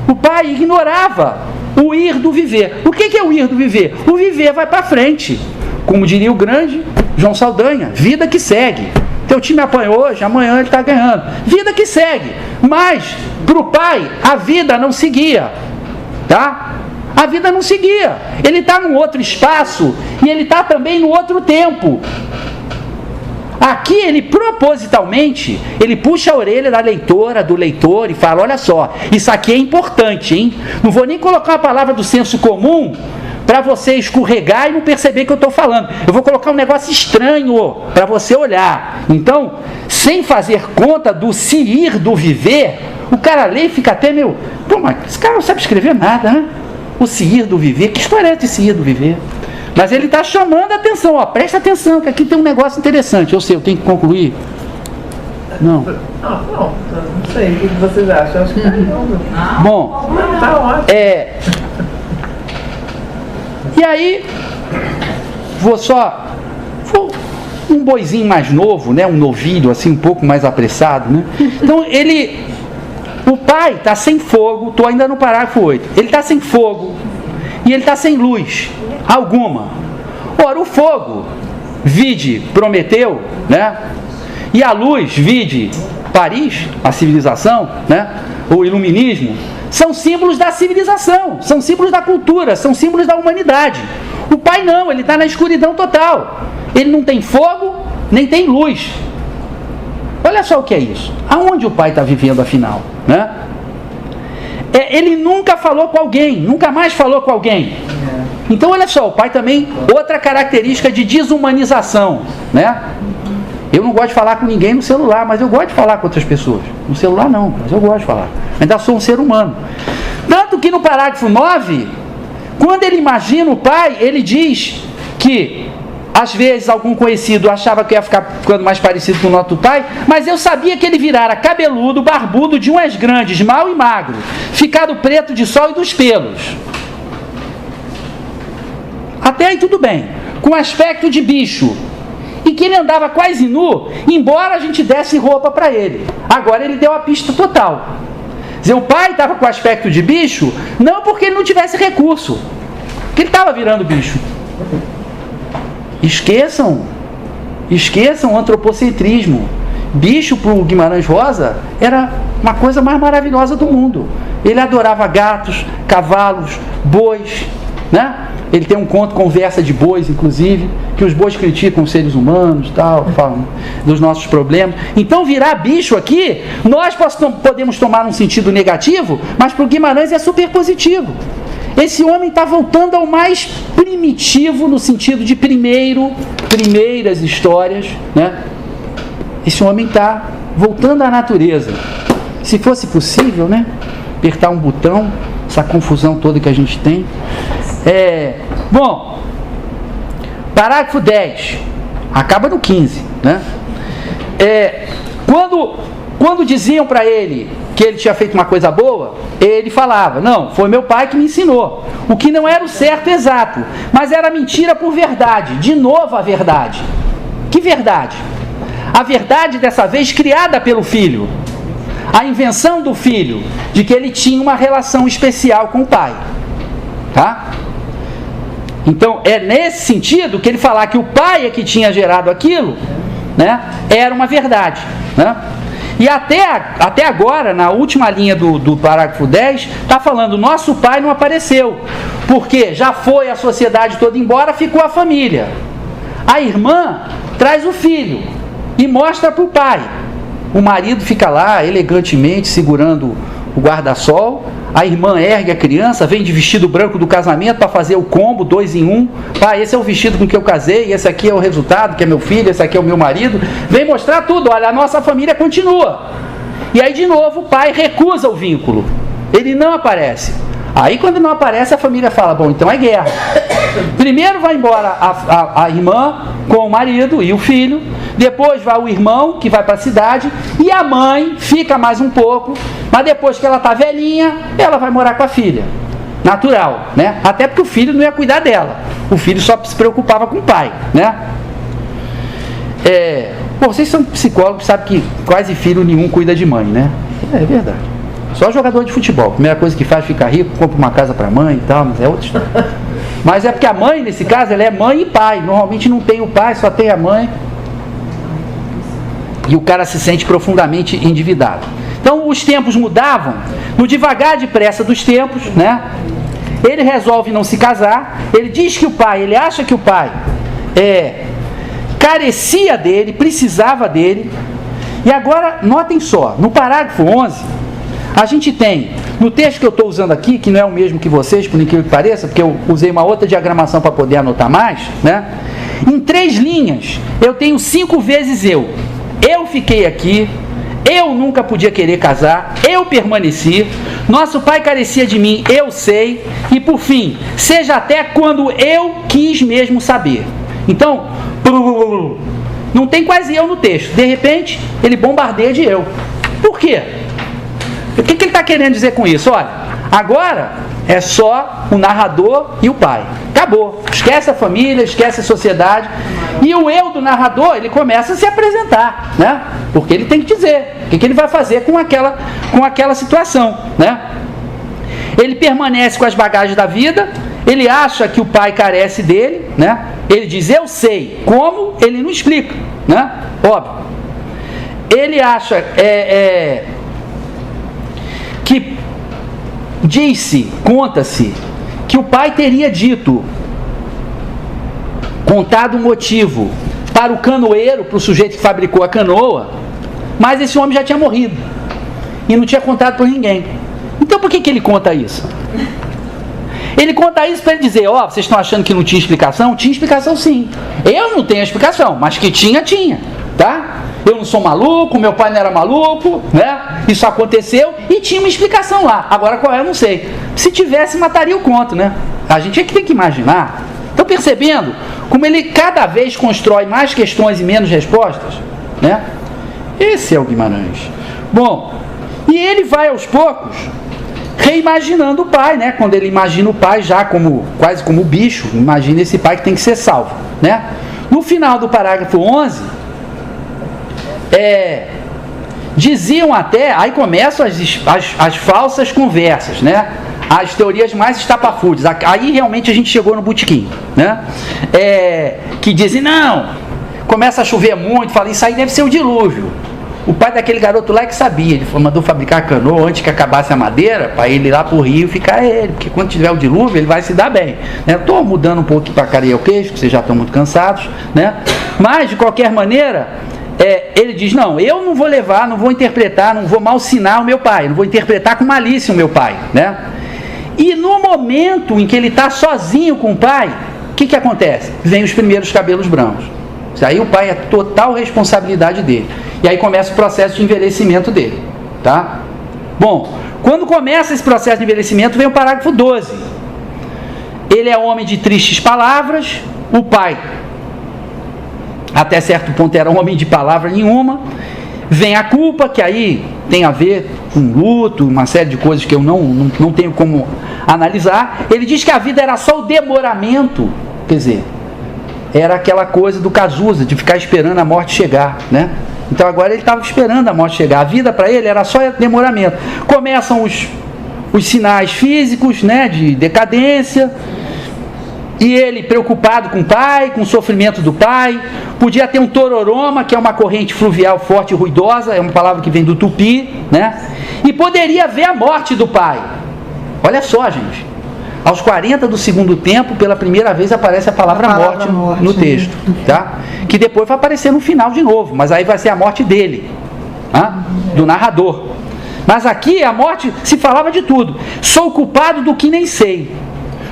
[SPEAKER 3] o pai ignorava o ir do viver. O que é o ir do viver? O viver vai para frente. Como diria o grande João Saldanha, vida que segue. Teu time apanhou hoje, amanhã ele está ganhando. Vida que segue. Mas, para o pai, a vida não seguia. Tá? A vida não seguia. Ele está num outro espaço e ele está também no outro tempo. Aqui ele propositalmente, ele puxa a orelha da leitora, do leitor e fala, olha só, isso aqui é importante, hein? Não vou nem colocar a palavra do senso comum para você escorregar e não perceber que eu estou falando. Eu vou colocar um negócio estranho para você olhar. Então, sem fazer conta do se ir, do viver, o cara lê e fica até meio... Pô, mas esse cara não sabe escrever nada, né? O se ir do viver, que história é esse se ir do viver? Mas ele está chamando a atenção, ó, presta atenção, que aqui tem um negócio interessante. Eu sei, eu tenho que concluir. Não.
[SPEAKER 1] Não sei, o que vocês acham? Acho que tá lindo.
[SPEAKER 3] Bom,
[SPEAKER 1] Tá ótimo.
[SPEAKER 3] E aí, vou um boizinho mais novo, né, um novilho, assim, um pouco mais apressado, né? Então, ele O pai está sem fogo, estou ainda no parágrafo 8. Ele está sem fogo e ele está sem luz alguma. Ora, o fogo, vide Prometeu, né? E a luz, vide Paris, a civilização, né? O iluminismo, são símbolos da civilização, são símbolos da cultura, são símbolos da humanidade. O pai não, ele está na escuridão total. Ele não tem fogo, nem tem luz. Olha só o que é isso. Aonde o pai está vivendo, afinal? Né? Ele nunca falou com alguém, nunca mais falou com alguém. Então, olha só, o pai também, outra característica de desumanização, né? Eu não gosto de falar com ninguém no celular, mas eu gosto de falar com outras pessoas. No celular não, mas eu gosto de falar. Ainda sou um ser humano. Tanto que no parágrafo 9, quando ele imagina o pai, ele diz que às vezes algum conhecido achava que ia ficar ficando mais parecido com o nosso pai, mas eu sabia que ele virara cabeludo, barbudo, de unhas grandes, mau e magro, ficado preto de sol e dos pelos. Até aí tudo bem. Com aspecto de bicho. E que ele andava quase nu, embora a gente desse roupa para ele. Agora ele deu a pista total. Quer dizer, o pai estava com aspecto de bicho, não porque ele não tivesse recurso, porque ele estava virando bicho. Esqueçam o antropocentrismo. Bicho para o Guimarães Rosa era uma coisa mais maravilhosa do mundo. Ele adorava gatos, cavalos, bois, né? Ele tem um conto, Conversa de Bois, inclusive, que os bois criticam os seres humanos, tal, falam dos nossos problemas. Então, virar bicho aqui, nós podemos tomar num sentido negativo, mas para o Guimarães é super positivo. Esse homem está voltando ao mais primitivo, no sentido de primeiras histórias, né? Esse homem está voltando à natureza. Se fosse possível, né? Apertar um botão, essa confusão toda que a gente tem. Bom, parágrafo 10, acaba no 15, né? Quando diziam para ele que ele tinha feito uma coisa boa, ele falava, não, foi meu pai que me ensinou, o que não era o certo exato, mas era mentira por verdade, de novo a verdade. Que verdade? A verdade dessa vez criada pelo filho, a invenção do filho, de que ele tinha uma relação especial com o pai, tá? Então, é nesse sentido que ele falar que o pai é que tinha gerado aquilo, né, era uma verdade, né? E até agora, na última linha do parágrafo 10, está falando, nosso pai não apareceu, porque já foi a sociedade toda embora, ficou a família. A irmã traz o filho e mostra para o pai. O marido fica lá, elegantemente, segurando o guarda-sol. A irmã ergue a criança, vem de vestido branco do casamento para fazer o combo, 2 em 1. Pai, esse é o vestido com que eu casei, esse aqui é o resultado, que é meu filho, esse aqui é o meu marido. Vem mostrar tudo, olha, a nossa família continua. E aí, de novo, o pai recusa o vínculo. Ele não aparece. Aí, quando não aparece, a família fala, bom, então é guerra. Primeiro vai embora a irmã com o marido e o filho. Depois vai o irmão, que vai para a cidade. E a mãe fica mais um pouco. Mas depois que ela está velhinha, ela vai morar com a filha. Natural, né? Até porque o filho não ia cuidar dela. O filho só se preocupava com o pai, né? Bom, vocês são psicólogos, sabem que quase filho nenhum cuida de mãe, né? É verdade. Só jogador de futebol. A primeira coisa que faz é ficar rico, compra uma casa para a mãe e tal, mas é outra história. Mas é porque a mãe, nesse caso, ela é mãe e pai. Normalmente não tem o pai, só tem a mãe. E o cara se sente profundamente endividado. Então, os tempos mudavam. No devagar depressa dos tempos, né? Ele resolve não se casar. Ele diz que o pai, ele acha que o pai carecia dele, precisava dele. E agora, notem só, no parágrafo 11, a gente tem, no texto que eu estou usando aqui, que não é o mesmo que vocês, por incrível que pareça, porque eu usei uma outra diagramação para poder anotar mais, né? Em 3 linhas, eu tenho 5 vezes eu. Eu fiquei aqui, eu nunca podia querer casar, eu permaneci, nosso pai carecia de mim, eu sei, e por fim, seja até quando eu quis mesmo saber. Então, não tem quase eu no texto. De repente, ele bombardeia de eu. Por quê? O que ele está querendo dizer com isso? Olha, Agora é só o narrador e o pai. Acabou. Esquece a família, esquece a sociedade. E o eu do narrador, ele começa a se apresentar, né? Porque ele tem que dizer o que ele vai fazer com aquela situação, né? Ele permanece com as bagagens da vida, ele acha que o pai carece dele, né? Ele diz, eu sei. Como? Ele não explica, né? Óbvio. Ele acha que conta-se, que o pai teria contado o motivo para o canoeiro, para o sujeito que fabricou a canoa, mas esse homem já tinha morrido e não tinha contado para ninguém. Então por que ele conta isso? Ele conta isso para ele dizer, vocês estão achando que não tinha explicação? Tinha explicação sim. Eu não tenho a explicação, mas que tinha, tá? Eu não sou maluco, meu pai não era maluco, né? Isso aconteceu e tinha uma explicação lá. Agora qual é, eu não sei. Se tivesse, mataria o conto, né? A gente é que tem que imaginar. Estão percebendo como ele cada vez constrói mais questões e menos respostas, né? Esse é o Guimarães. Bom, e ele vai aos poucos reimaginando o pai, né? Quando ele imagina o pai já quase como bicho, imagina esse pai que tem que ser salvo, né? No final do parágrafo 11, diziam até, aí começam as falsas conversas, né? As teorias mais estapafúrdias. Aí realmente a gente chegou no botequim, né? Que dizem, não, começa a chover muito, fala, isso aí deve ser o dilúvio. O pai daquele garoto lá que sabia, ele mandou fabricar a canoa antes que acabasse a madeira, para ele ir lá pro rio e ficar ele, porque quando tiver o dilúvio ele vai se dar bem, né? Estou mudando um pouco para karaokê, porque vocês já estão muito cansados, né? Mas de qualquer maneira, ele diz, não, eu não vou levar, não vou interpretar, não vou malsinar o meu pai, não vou interpretar com malícia o meu pai, né? E no momento em que ele está sozinho com o pai, o que acontece? Vem os primeiros cabelos brancos. Isso aí o pai é total responsabilidade dele. E aí começa o processo de envelhecimento dele, tá? Bom, quando começa esse processo de envelhecimento, vem o parágrafo 12. Ele é homem de tristes palavras, o pai, até certo ponto, era um homem de palavra nenhuma. Vem a culpa, que aí tem a ver com luto, uma série de coisas que eu não tenho como analisar. Ele diz que a vida era só o demoramento, quer dizer, era aquela coisa do Cazuza, de ficar esperando a morte chegar, né? Então agora ele estava esperando a morte chegar. A vida para ele era só demoramento. Começam os sinais físicos, né, de decadência. E ele preocupado com o pai, com o sofrimento do pai. Podia ter um tororoma, que é uma corrente fluvial forte e ruidosa, é uma palavra que vem do tupi, né? E poderia ver a morte do pai. Olha só, gente. Aos 40 do segundo tempo, pela primeira vez aparece a palavra morte no texto, tá? Que depois vai aparecer no final de novo, mas aí vai ser a morte dele, tá? Do narrador. Mas aqui a morte se falava de tudo. Sou culpado do que nem sei.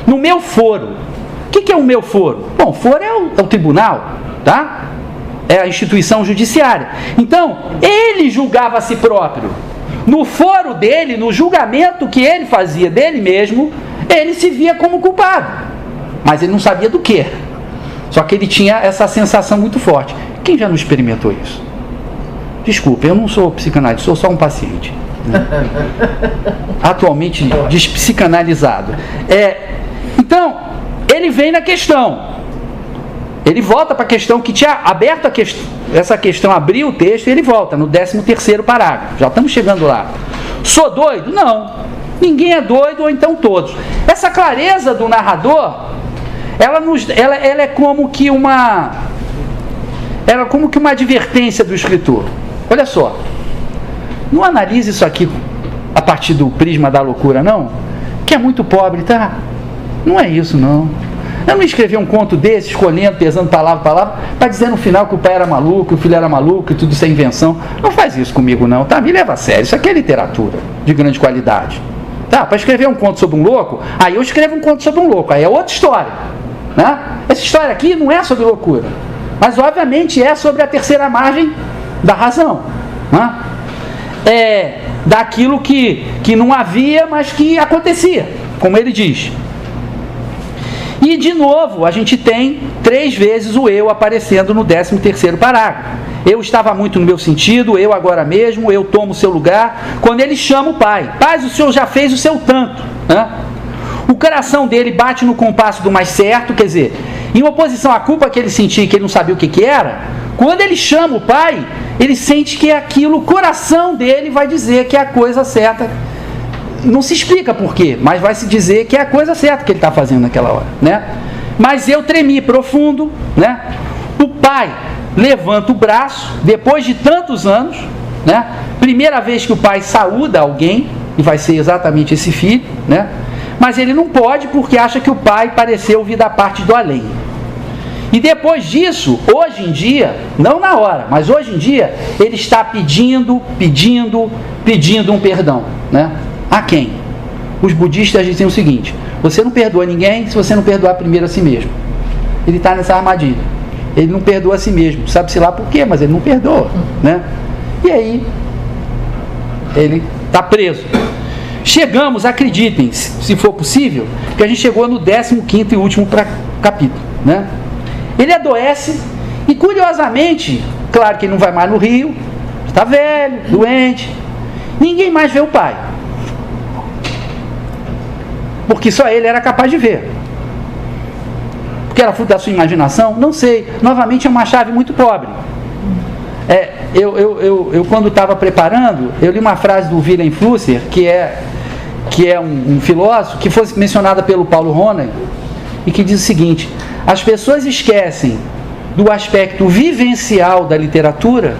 [SPEAKER 3] No meu foro. O que é o meu foro? Bom, o foro é o tribunal, tá? É a instituição judiciária. Então, ele julgava a si próprio. No foro dele, no julgamento que ele fazia dele mesmo, ele se via como culpado. Mas ele não sabia do quê. Só que ele tinha essa sensação muito forte. Quem já não experimentou isso? Desculpa, eu não sou psicanalista, sou só um paciente, né? Atualmente despsicanalizado. Então, ele vem na questão. Ele volta para a questão que tinha aberto essa questão, abriu o texto e ele volta no 13º parágrafo. Já estamos chegando lá. Sou doido? Não. Ninguém é doido, ou então todos. Essa clareza do narrador, ela é como que uma advertência do escritor. Olha só. Não analise isso aqui a partir do prisma da loucura, não. Que é muito pobre, tá? Não é isso, não. Eu não escrevi um conto desse, escolhendo, pesando palavra por palavra, para dizer no final que o pai era maluco, que o filho era maluco, e tudo isso é invenção. Não faz isso comigo, não, tá? Me leva a sério. Isso aqui é literatura de grande qualidade. Tá? Para escrever um conto sobre um louco, aí eu escrevo um conto sobre um louco, aí é outra história, né? Essa história aqui não é sobre loucura, mas obviamente é sobre a terceira margem da razão, né? É daquilo que não havia, mas que acontecia, como ele diz. E de novo, a gente tem 3 vezes o eu aparecendo no 13º parágrafo. eu estava muito no meu sentido, eu agora mesmo, eu tomo o seu lugar. Quando ele chama o pai, pai, o senhor já fez o seu tanto, né? O coração dele bate no compasso do mais certo, quer dizer, em oposição à culpa que ele sentia, que ele não sabia o que era, quando ele chama o pai, ele sente que aquilo, o coração dele vai dizer que é a coisa certa. Não se explica por quê, mas vai se dizer que é a coisa certa que ele está fazendo naquela hora, né? Mas eu tremi profundo, né? O pai levanta o braço, depois de tantos anos, né? Primeira vez que o pai saúda alguém, e vai ser exatamente esse filho, né? Mas ele não pode porque acha que o pai pareceu vir da parte do além. E depois disso, hoje em dia, não na hora, mas hoje em dia, ele está pedindo um perdão, né? A quem? Os budistas dizem o seguinte: você não perdoa ninguém se você não perdoar primeiro a si mesmo. Ele está nessa armadilha. Ele não perdoa a si mesmo. Sabe-se lá por quê, mas ele não perdoa, né? E aí, ele está preso. Chegamos, acreditem, se for possível, que a gente chegou no 15º e último capítulo, né? Ele adoece e, curiosamente, claro que ele não vai mais no Rio, está velho, doente, ninguém mais vê o pai, porque só ele era capaz de ver. Porque era fruto da sua imaginação? Não sei. Novamente é uma chave muito pobre. Eu quando estava preparando, eu li uma frase do Wilhelm Flusser, que é um filósofo, que foi mencionada pelo Paulo Roney, e que diz o seguinte: as pessoas esquecem do aspecto vivencial da literatura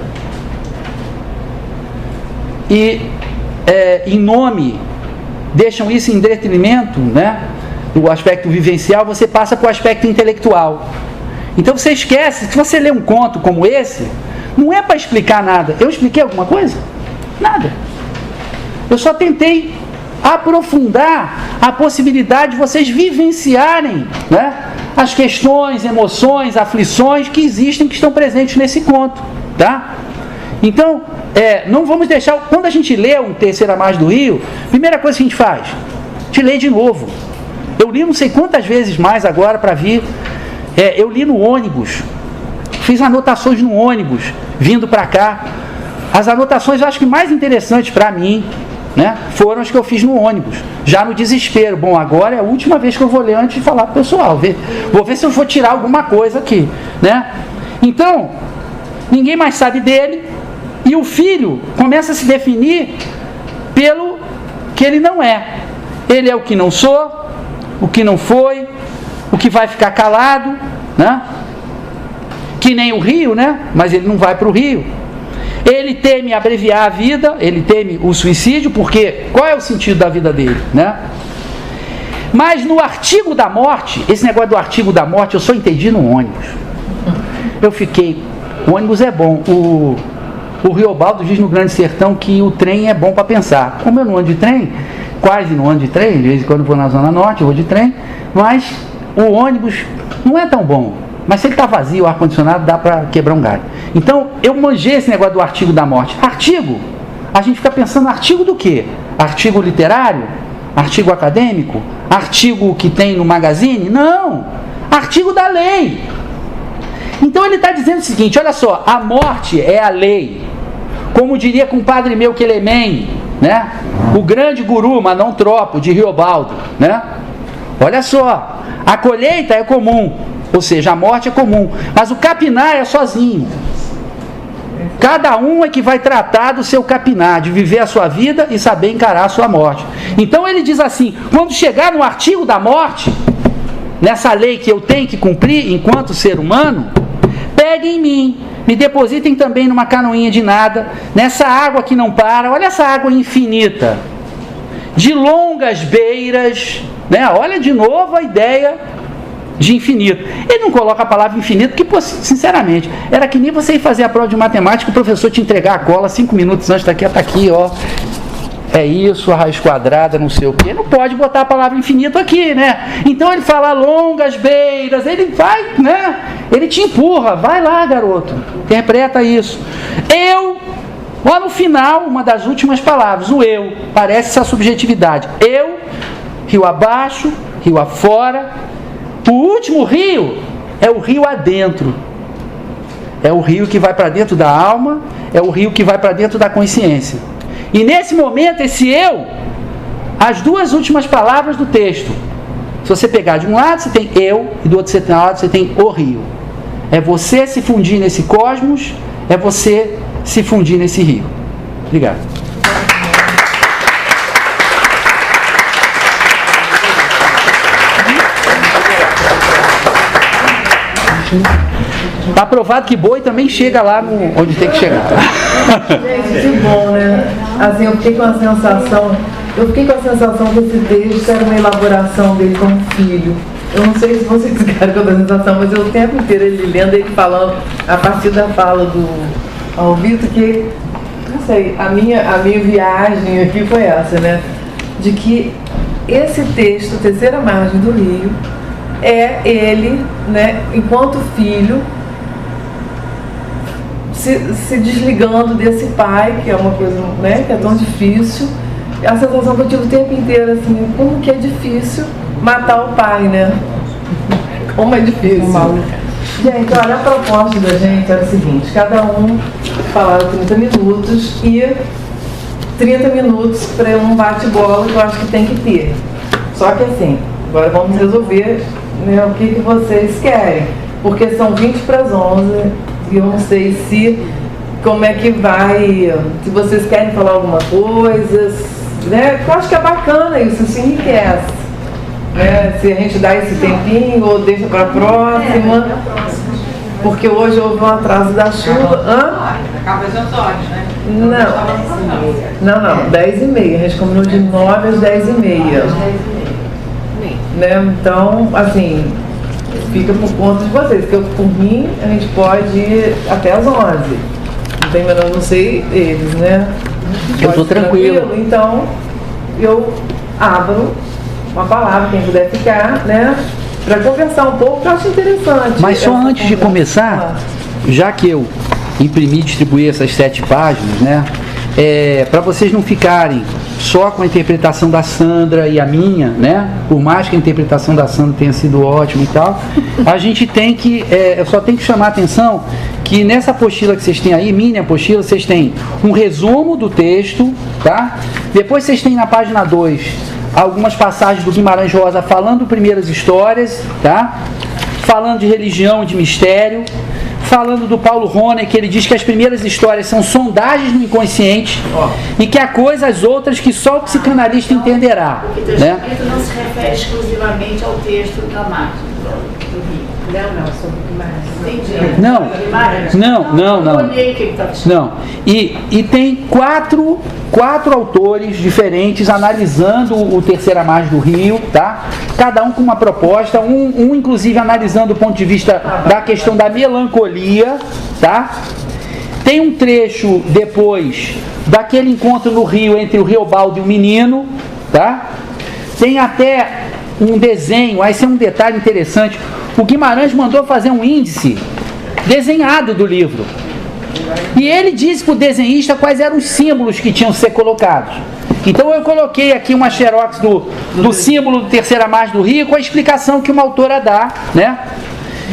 [SPEAKER 3] e, em nome, deixam isso em detrimento, né, do aspecto vivencial, você passa para o aspecto intelectual. Então você esquece, se você lê um conto como esse, não é para explicar nada. Eu expliquei alguma coisa? Nada. Eu só tentei aprofundar a possibilidade de vocês vivenciarem, né, as questões, emoções, aflições que existem, que estão presentes nesse conto, tá? Então, não vamos deixar... Quando a gente lê um Terceira Margem do Rio, primeira coisa que a gente faz, a gente lê de novo. Eu li não sei quantas vezes mais agora para vir. Eu li no ônibus, fiz anotações no ônibus, vindo para cá. As anotações, eu acho que mais interessantes para mim, né, foram as que eu fiz no ônibus, já no desespero. Bom, agora é a última vez que eu vou ler antes de falar para o pessoal. Vou ver se eu vou tirar alguma coisa aqui, né? Então, ninguém mais sabe dele, e o filho começa a se definir pelo que ele não é. Ele é o que não sou, o que não foi, o que vai ficar calado, né? Que nem o rio, né? Mas ele não vai para o rio. Ele teme abreviar a vida, ele teme o suicídio, porque qual é o sentido da vida dele, né? Mas no artigo da morte, esse negócio do artigo da morte, eu só entendi no ônibus. Eu fiquei, o ônibus é bom. O Riobaldo diz no Grande Sertão que o trem é bom para pensar. Como eu não ando de trem, quase não ando de trem, de vez em quando eu vou na Zona Norte, eu vou de trem, mas o ônibus não é tão bom. Mas se ele está vazio, o ar-condicionado, dá para quebrar um galho. Então, eu manjei esse negócio do artigo da morte. Artigo, a gente fica pensando, artigo do quê? Artigo literário? Artigo acadêmico? Artigo que tem no magazine? Não! Artigo da lei. Então ele está dizendo o seguinte, olha só, a morte é a lei. Como diria com o padre meu Quelemem, né? O grande guru Manon Tropo, de Riobaldo, né? Olha só, a colheita é comum, ou seja, a morte é comum, mas o capinar é sozinho. Cada um é que vai tratar do seu capinar, de viver a sua vida e saber encarar a sua morte. Então ele diz assim, quando chegar no artigo da morte, nessa lei que eu tenho que cumprir enquanto ser humano, peguem em mim, me depositem também numa canoinha de nada, nessa água que não para, olha essa água infinita, de longas beiras, né? Olha de novo a ideia de infinito. Ele não coloca a palavra infinito, porque, pô, sinceramente, era que nem você ir fazer a prova de matemática, o professor te entregar a cola 5 minutos antes, tá aqui, ó. É isso, a raiz quadrada, não sei o quê. Não pode botar a palavra infinito aqui, né? Então ele fala longas beiras, ele vai, né? Ele te empurra, vai lá, garoto, interpreta isso. Eu, lá no final, uma das últimas palavras, o eu, parece essa subjetividade. Eu, rio abaixo, rio afora. O último rio é o rio adentro. é o rio que vai para dentro da alma, é o rio que vai para dentro da consciência. E nesse momento, esse eu, as duas últimas palavras do texto, se você pegar de um lado, você tem eu, e do outro lado, você tem o rio. É você se fundir nesse cosmos, é você se fundir nesse rio. Obrigado. Está provado que boi também chega lá onde tem que chegar.
[SPEAKER 1] Gente, que bom, né? Assim, eu fiquei com a sensação que esse texto era uma elaboração dele como filho. Eu não sei se vocês ficaram com a sensação, mas eu o tempo inteiro ele lendo, ele falando, a partir da fala do Vitor, que, não sei, a minha viagem aqui foi essa, né? De que esse texto, Terceira Margem do Rio, é ele, né, enquanto filho, se desligando desse pai, que é uma coisa, né, que é tão difícil. A sensação que eu tive o tempo inteiro, assim, como que é difícil matar o pai, né? Como é difícil. Gente, olha, a proposta da gente era o seguinte: cada um falava 30 minutos e 30 minutos para um bate-bola que eu acho que tem que ter. Só que assim, agora vamos resolver, né, o que vocês querem, porque são 20 para as 11 e eu não sei como é que vai, se vocês querem falar alguma coisa, né? Eu acho que é bacana isso enriquece, né? Se a gente dá esse tempinho ou deixa para a próxima, porque hoje houve um atraso da chuva.
[SPEAKER 4] Acaba às 11 horas, né?
[SPEAKER 1] Não, 10h30, a gente combinou de 9 às 10h30. Né? Então, assim, fica por conta de vocês, porque por mim a gente pode ir até às 11. Não tem menor, não sei eles, né?
[SPEAKER 3] Eu estou tranquilo.
[SPEAKER 1] Então, eu abro uma palavra, quem puder ficar, né? Para conversar um pouco, que eu acho interessante.
[SPEAKER 3] Mas só antes de começar, já que eu imprimi e distribuí essas 7 páginas, né? Para vocês não ficarem só com a interpretação da Sandra e a minha, né? Por mais que a interpretação da Sandra tenha sido ótima e tal, a gente tem que, eu só tenho que chamar a atenção que nessa apostila que vocês têm aí, mini apostila, vocês têm um resumo do texto, tá? Depois vocês têm na página 2 algumas passagens do Guimarães Rosa falando primeiras histórias, tá? Falando de religião e de mistério, falando do Paulo Rohner, que ele diz que as primeiras histórias são sondagens no inconsciente e que há coisas outras que só o psicanalista entenderá.
[SPEAKER 4] O que está escrito não se refere exclusivamente ao texto da Margem do Rio. Não, sobre Guimarães. Entendi.
[SPEAKER 3] Não. E tem quatro autores diferentes analisando o Terceira Margem do Rio, tá? Cada um com uma proposta, um inclusive analisando do ponto de vista da questão da melancolia, tá? Tem um trecho depois daquele encontro no Rio entre o Riobaldo e o menino, tá? Tem até um desenho, aí esse é um detalhe interessante. O Guimarães mandou fazer um índice desenhado do livro. E ele disse para o desenhista quais eram os símbolos que tinham que ser colocados. Então eu coloquei aqui uma xerox do símbolo do Terceira Margem do Rio com a explicação que uma autora dá, né?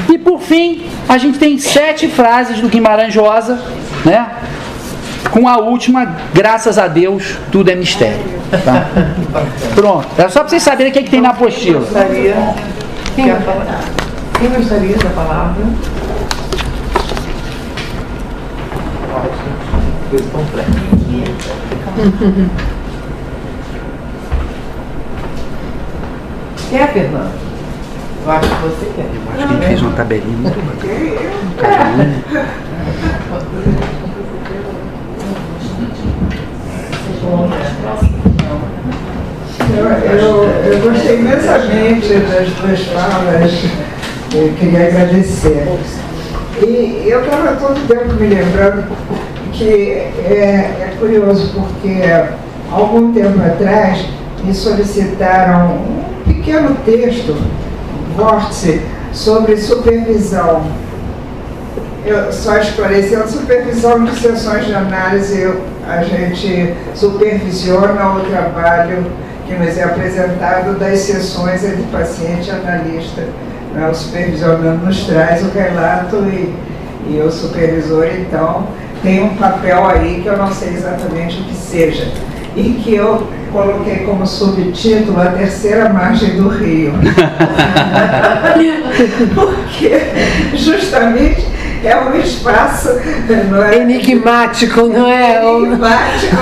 [SPEAKER 3] E por fim, a gente tem 7 frases do Guimarães Rosa, né? Com a última, graças a Deus, tudo é mistério. Tá? Pronto. É só para vocês saberem o que tem na apostila.
[SPEAKER 1] Quem gostaria da palavra? Quer, Fernando? Eu acho que você quer.
[SPEAKER 3] Acho que ele fez uma tabelinha muito bacana.
[SPEAKER 5] Eu gostei imensamente das duas falas, eu queria agradecer. E eu estava todo tempo me lembrando que é curioso, porque algum tempo atrás me solicitaram um pequeno texto, vórtice, sobre supervisão. Eu só esclarecendo, supervisão de sessões de análise, a gente supervisiona o trabalho que nos é apresentado das sessões entre paciente e analista. O supervisionando nos traz o relato E o supervisor, então, tem um papel aí que eu não sei exatamente o que seja. E que eu coloquei como subtítulo A Terceira Margem do Rio. Porque justamente é um espaço, não é?
[SPEAKER 2] Enigmático, não é?
[SPEAKER 5] Enigmático,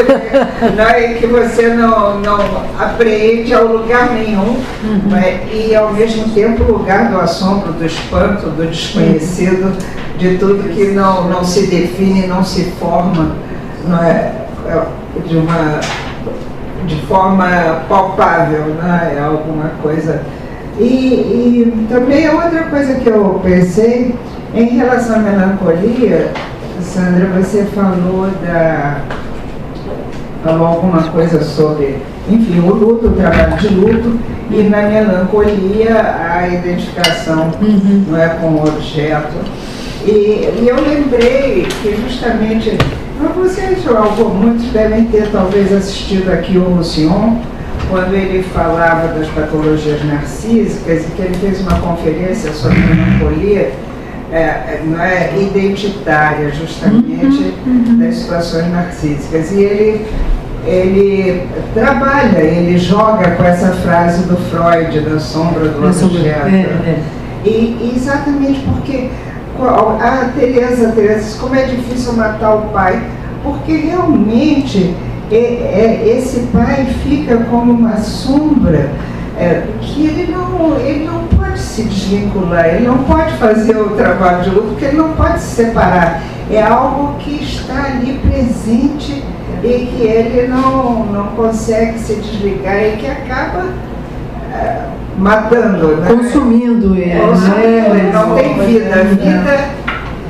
[SPEAKER 5] não é? Que você não apreende ao lugar nenhum, não é? E ao mesmo tempo lugar do assombro, do espanto, do desconhecido, de tudo que não se define, não se forma, não é? De forma palpável, né? É alguma coisa. E também outra coisa que eu pensei em relação à melancolia, Sandra, você falou alguma coisa sobre, enfim, o luto, o trabalho de luto, e na melancolia a identificação, não é, com o objeto. E eu lembrei que justamente, vocês, muitos devem ter talvez assistido aqui o Roussillon, quando ele falava das patologias narcísicas, e que ele fez uma conferência sobre melancolia, não é, identitária, justamente, das situações narcísicas. E ele trabalha, ele joga com essa frase do Freud, da sombra do objeto. E exatamente porque a Teresa, como é difícil matar o pai, porque realmente esse pai fica como uma sombra que ele não pode se desvincular, ele não pode fazer o trabalho de luto, porque ele não pode se separar. É algo que está ali presente e que ele não consegue se desligar e que acaba matando, né?
[SPEAKER 2] Consumindo ele.
[SPEAKER 5] Ele não tem vida. A vida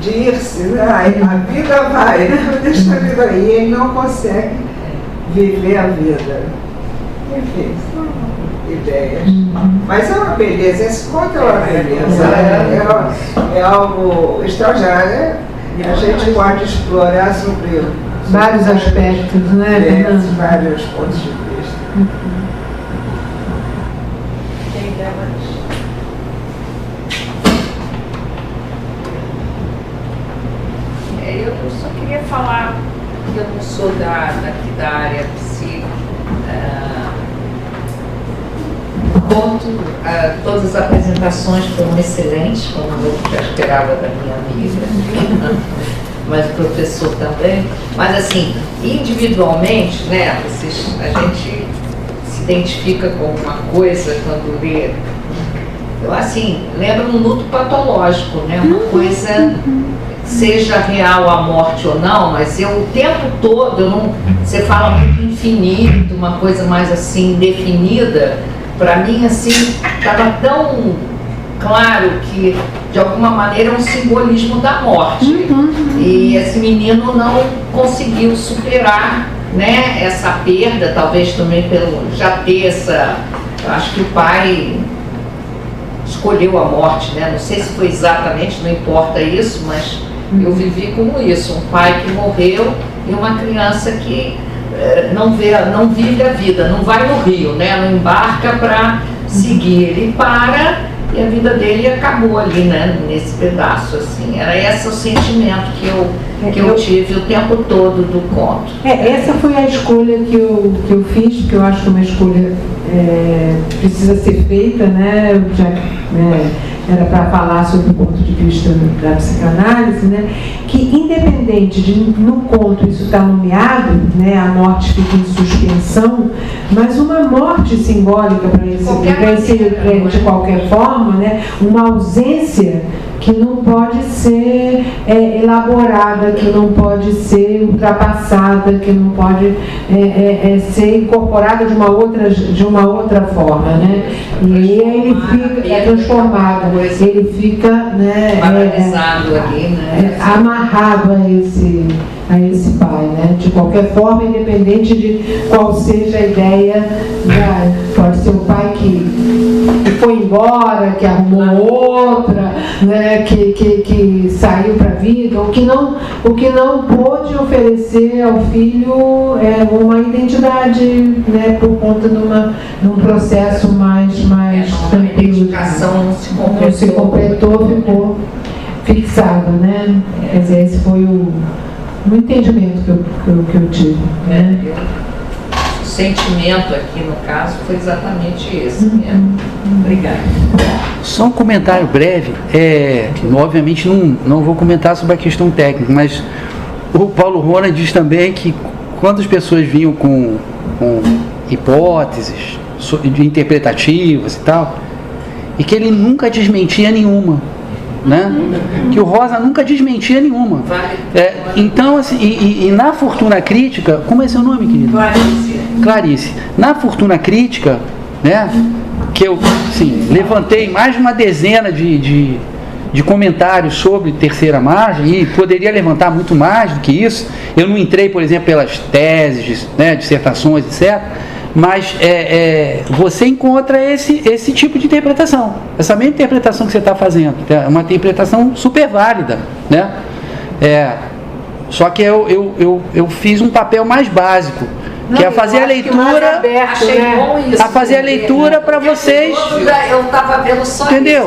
[SPEAKER 5] de ir-se, né? A vida vai, né? Deixa a vida aí. E ele não consegue viver a vida. Enfim, são ideias. Mas é uma beleza, esse conto é uma beleza. É algo extraordinário. A gente pode explorar sobre
[SPEAKER 2] vários aspectos, né?
[SPEAKER 5] Vários pontos de vista.
[SPEAKER 6] Eu só queria falar que eu não sou daqui da área psi. Todas as apresentações foram excelentes, como eu já esperava da minha amiga, mas o professor também. Mas assim, individualmente, né, a gente se identifica com uma coisa quando lê. Eu assim, lembro um luto patológico, né, uma coisa, seja real a morte ou não, mas eu o tempo todo, você fala muito infinito, uma coisa mais assim, definida, para mim assim, estava tão claro que de alguma maneira é um simbolismo da morte. E esse menino não conseguiu superar, né, essa perda, talvez também pelo já ter essa, eu acho que o pai escolheu a morte, né? Não sei se foi exatamente, não importa isso, mas eu vivi como isso, um pai que morreu e uma criança que não vive a vida, não vai no rio, né? Não embarca para seguir, ele para e a vida dele acabou ali, né? Nesse pedaço, assim. Era esse o sentimento que eu tive o tempo todo do conto.
[SPEAKER 2] Essa foi a escolha que eu fiz, porque eu acho que uma escolha precisa ser feita, né? Era para falar sobre o ponto de vista da psicanálise, né? Que independente de no conto isso estar nomeado, né? A morte fica em suspensão, mas uma morte simbólica para esse de qualquer forma, né? Uma ausência que não pode ser elaborada, que não pode ser ultrapassada, que não pode ser incorporada de uma outra forma, né? E ele fica transformado, ele fica, né,
[SPEAKER 6] ali, né?
[SPEAKER 2] Amarrado a esse pai, né? De qualquer forma, independente de qual seja a ideia, pode ser o pai que foi embora, que arrumou outra, né? Que saiu para a vida, o que não pôde oferecer ao filho uma identidade, né? Por conta de um processo mais tranquilo.
[SPEAKER 6] A identificação não se completou.
[SPEAKER 2] Ficou. fixada, né? Quer dizer, esse foi o entendimento que eu tive, né?
[SPEAKER 6] O sentimento aqui, no caso, foi exatamente esse mesmo. Obrigada.
[SPEAKER 3] Só um comentário breve. Obviamente não vou comentar sobre a questão técnica, mas o Paulo Rona diz também que quando as pessoas vinham com hipóteses interpretativas e tal, e que ele nunca desmentia nenhuma, né? Que o Rosa nunca desmentia nenhuma. Então, assim, e na Fortuna Crítica, como é seu nome, querido? Clarice. Na Fortuna Crítica, né, que eu, assim, levantei mais de uma dezena de comentários sobre terceira margem, e poderia levantar muito mais do que isso. Eu não entrei, por exemplo, pelas teses, né, dissertações, etc., mas você encontra esse tipo de interpretação, essa mesma interpretação que você está fazendo, é uma interpretação super válida, né? Só que eu fiz um papel mais básico, que é fazer a leitura,
[SPEAKER 2] aberto,
[SPEAKER 6] achei bom isso,
[SPEAKER 3] a fazer a leitura para vocês.
[SPEAKER 6] Eu estava vendo só
[SPEAKER 3] entendeu?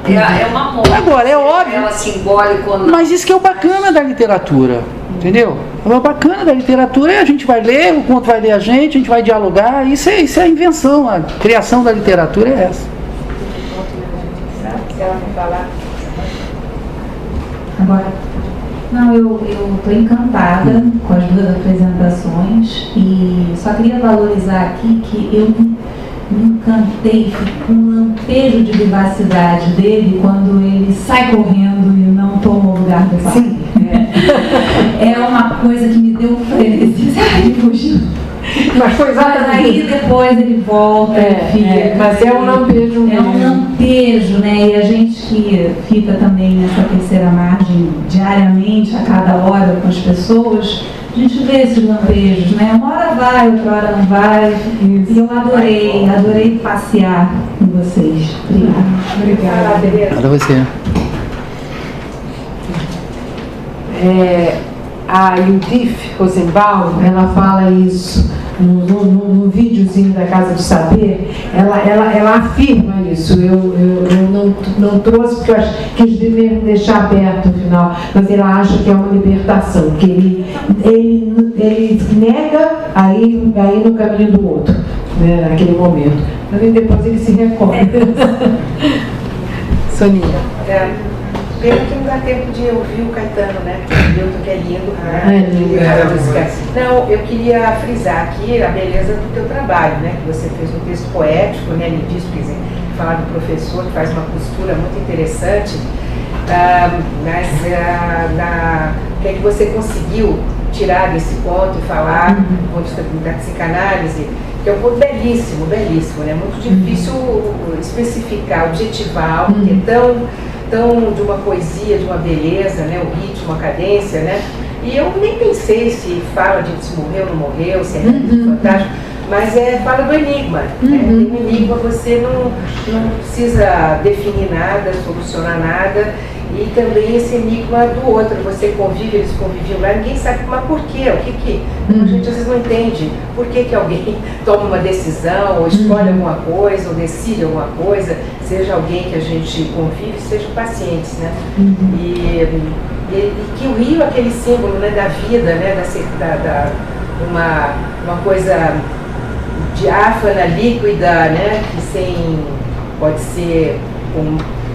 [SPEAKER 6] Isso. É uma moda.
[SPEAKER 3] Agora, é óbvio.
[SPEAKER 6] Ela simbólico.
[SPEAKER 3] Mas isso que é o bacana da literatura, entendeu? O bacana da literatura é a gente vai ler, o conto vai ler a gente vai dialogar. Isso é a invenção, a criação da literatura é essa.
[SPEAKER 7] Agora, não, eu estou encantada com as duas apresentações e só queria valorizar aqui que eu me encantei com um lampejo de vivacidade dele quando ele sai correndo e não toma o lugar do pai. É uma coisa que me deu um frenesi. Ai, fugiu.
[SPEAKER 2] Mas foi exatamente.
[SPEAKER 7] Mas aí depois ele volta,
[SPEAKER 2] mas é um lampejo.
[SPEAKER 7] É um lampejo, né? E a gente que fica também nessa terceira margem diariamente, a cada hora com as pessoas, a gente vê esses lampejos, né? Uma hora vai, outra hora não vai. E eu adorei passear com vocês. Obrigada.
[SPEAKER 3] Obrigada a você.
[SPEAKER 2] A Judith Rosenbaum, ela fala isso no videozinho da Casa do Saber, ela afirma isso. Eu não trouxe porque eu quis mesmo deixar aberto no final, mas ela acha que é uma libertação, que ele nega aí no caminho do outro, né, naquele momento. Mas depois ele se recorda. Soninha.
[SPEAKER 8] Pena que não dá tempo de ouvir o Caetano, né? O Milton, que é lindo. Né? Não, eu queria frisar aqui a beleza do teu trabalho, né? Que você fez um texto poético, né? Ele diz, quer dizer, falar do professor, que faz uma costura muito interessante. Mas o que é que você conseguiu tirar desse conto e falar do ponto de vista da psicanálise? Que é um ponto belíssimo, belíssimo, né? Muito difícil especificar, objetivar, porque é tão de uma poesia, de uma beleza, né? O ritmo, a cadência, né? E eu nem pensei se fala de se morreu ou não morreu, se é fantástico, mas fala do enigma, né? Tem um enigma, você não precisa definir nada, solucionar nada, e também esse enigma do outro, você convive, eles conviviam lá, ninguém sabe, mas por quê? O que a gente às vezes não entende, por que alguém toma uma decisão, ou escolhe alguma coisa, ou decide alguma coisa, seja alguém que a gente convive, sejam pacientes, né? E que o rio é aquele símbolo, né, da vida, né, uma coisa diáfana, líquida, né, que pode ser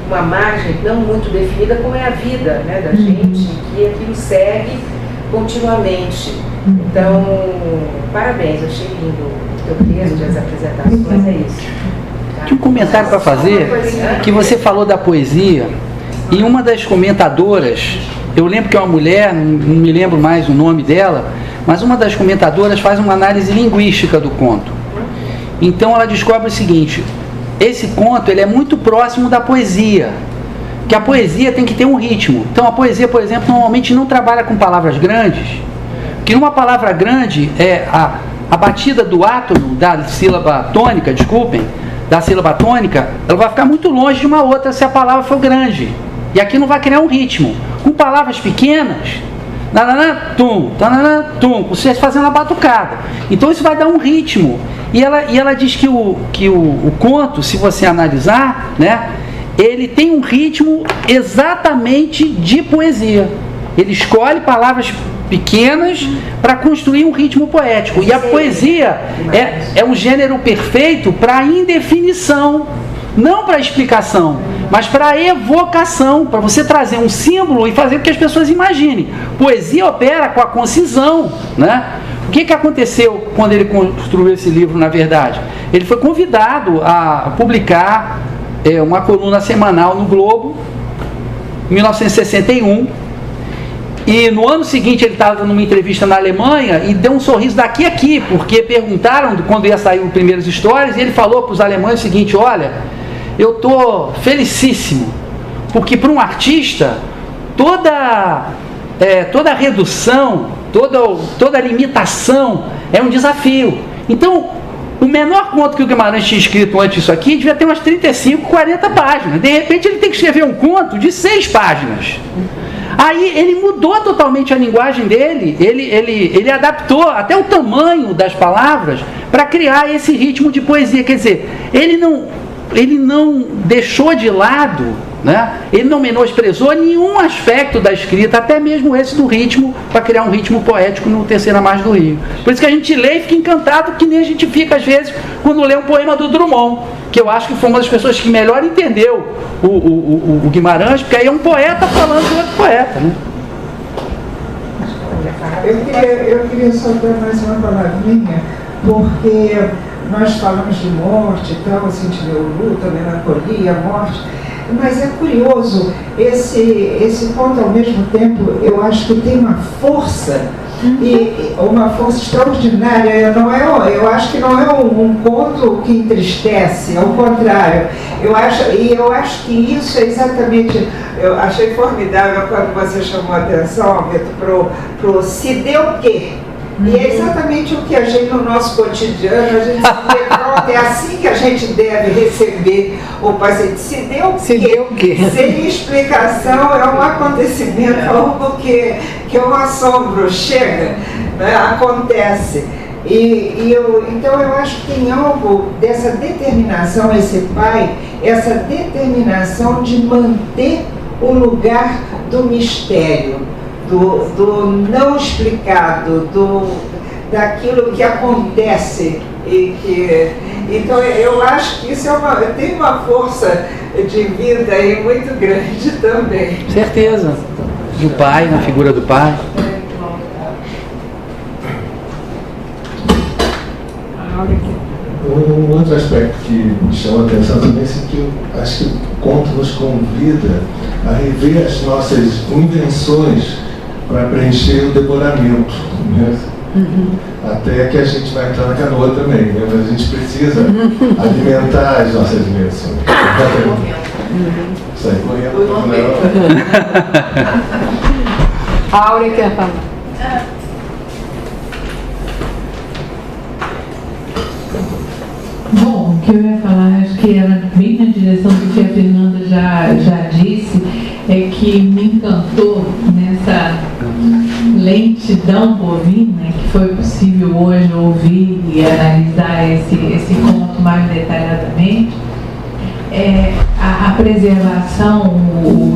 [SPEAKER 8] uma margem não muito definida, como é a vida, né, da gente, que aquilo segue continuamente. Então, parabéns, eu achei lindo o teu texto, as apresentações, é isso.
[SPEAKER 3] Tinha um comentário para fazer, que você falou da poesia, e uma das comentadoras, eu lembro que é uma mulher, não me lembro mais o nome dela, mas uma das comentadoras faz uma análise linguística do conto. Então ela descobre o seguinte: esse conto ele é muito próximo da poesia, que a poesia tem que ter um ritmo. Então a poesia, por exemplo, normalmente não trabalha com palavras grandes, que numa palavra grande a batida do átono da sílaba tônica, ela vai ficar muito longe de uma outra se a palavra for grande. E aqui não vai criar um ritmo. Com palavras pequenas, você fazendo a batucada. Então isso vai dar um ritmo. E ela diz que o conto, se você analisar, né, ele tem um ritmo exatamente de poesia. Ele escolhe palavras pequenas para construir um ritmo poético. E a poesia é um gênero perfeito para indefinição, não para explicação, mas para evocação, para você trazer um símbolo e fazer com que as pessoas imaginem. Poesia opera com a concisão, né? O que aconteceu quando ele construiu esse livro, na verdade? Ele foi convidado a publicar uma coluna semanal no Globo, em 1961, e no ano seguinte ele estava numa entrevista na Alemanha e deu um sorriso daqui a aqui, porque perguntaram quando ia sair os primeiros stories, e ele falou para os alemães o seguinte: olha, eu estou felicíssimo, porque para um artista toda redução, toda limitação é um desafio. Então, o menor conto que o Guimarães tinha escrito antes disso aqui devia ter umas 35, 40 páginas. De repente ele tem que escrever um conto de 6 páginas. Aí ele mudou totalmente a linguagem dele, ele adaptou até o tamanho das palavras para criar esse ritmo de poesia. Quer dizer, ele não deixou de lado, né? Ele não menosprezou nenhum aspecto da escrita, até mesmo esse do ritmo, para criar um ritmo poético no Terceira Margem do Rio. Por isso que a gente lê e fica encantado, que nem a gente fica às vezes quando lê um poema do Drummond, que eu acho que foi uma das pessoas que melhor entendeu o Guimarães, porque aí é um poeta falando de outro poeta, né?
[SPEAKER 5] Eu queria só dar mais uma palavrinha, porque nós falamos de morte e tal, assim, de o luto, a melancolia, a morte, mas é curioso, esse conto ao mesmo tempo, eu acho que tem uma força, e uma força extraordinária. Eu acho que não é um conto que entristece, ao contrário. Eu acho que isso é exatamente, eu achei formidável quando você chamou a atenção, Vitor, pro se deu quê? E é exatamente o que a gente, no nosso cotidiano, a gente se vê, pronto, é assim que a gente deve receber o paciente. Se deu o quê? Sem explicação, é um acontecimento, algo que é um assombro, chega, né, acontece. Então eu acho que tem algo dessa determinação, esse pai, essa determinação de manter o lugar do mistério, do não explicado, daquilo que acontece. Então eu acho que isso tem uma força de vida aí muito grande também.
[SPEAKER 3] Certeza. Do pai, na figura do pai.
[SPEAKER 9] Um outro aspecto que me chama a atenção também é que eu acho que o conto nos convida a rever as nossas invenções para preencher o decoramento, né? Até que a gente vai entrar na canoa também, né? Mas a gente precisa alimentar as nossas invenções. Sai correndo.
[SPEAKER 2] A Áurea quer falar.
[SPEAKER 7] Bom, o que eu ia falar, acho que era bem na direção do que a Fernanda já disse, é que me encantou nessa lentidão bovina que foi possível hoje ouvir e analisar esse conto mais detalhadamente, a preservação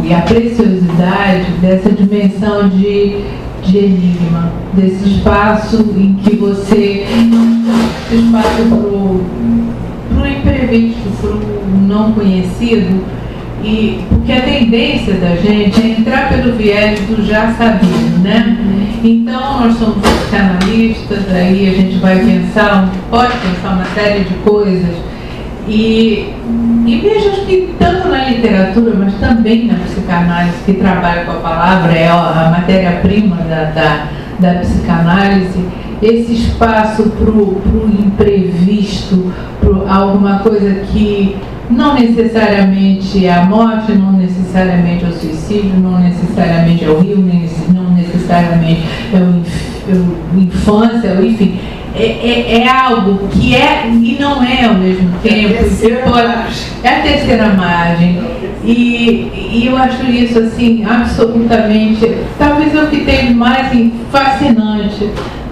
[SPEAKER 7] e a preciosidade dessa dimensão de enigma, desse espaço em que você esse espaço para o imprevisto, para o não conhecido, e porque a tendência da gente é entrar pelo viés do já sabido, né? Então nós somos psicanalistas, aí a gente vai pode pensar uma série de coisas, e vejo que tanto na literatura, mas também na psicanálise, que trabalha com a palavra, é a matéria-prima da psicanálise, esse espaço para o imprevisto, para alguma coisa que não necessariamente é a morte, não necessariamente é o suicídio, não necessariamente é o rio, não necessariamente é a infância, enfim. É algo que é e não é ao mesmo tempo. É a terceira margem. E eu acho isso assim, absolutamente, talvez é o que tem mais fascinante,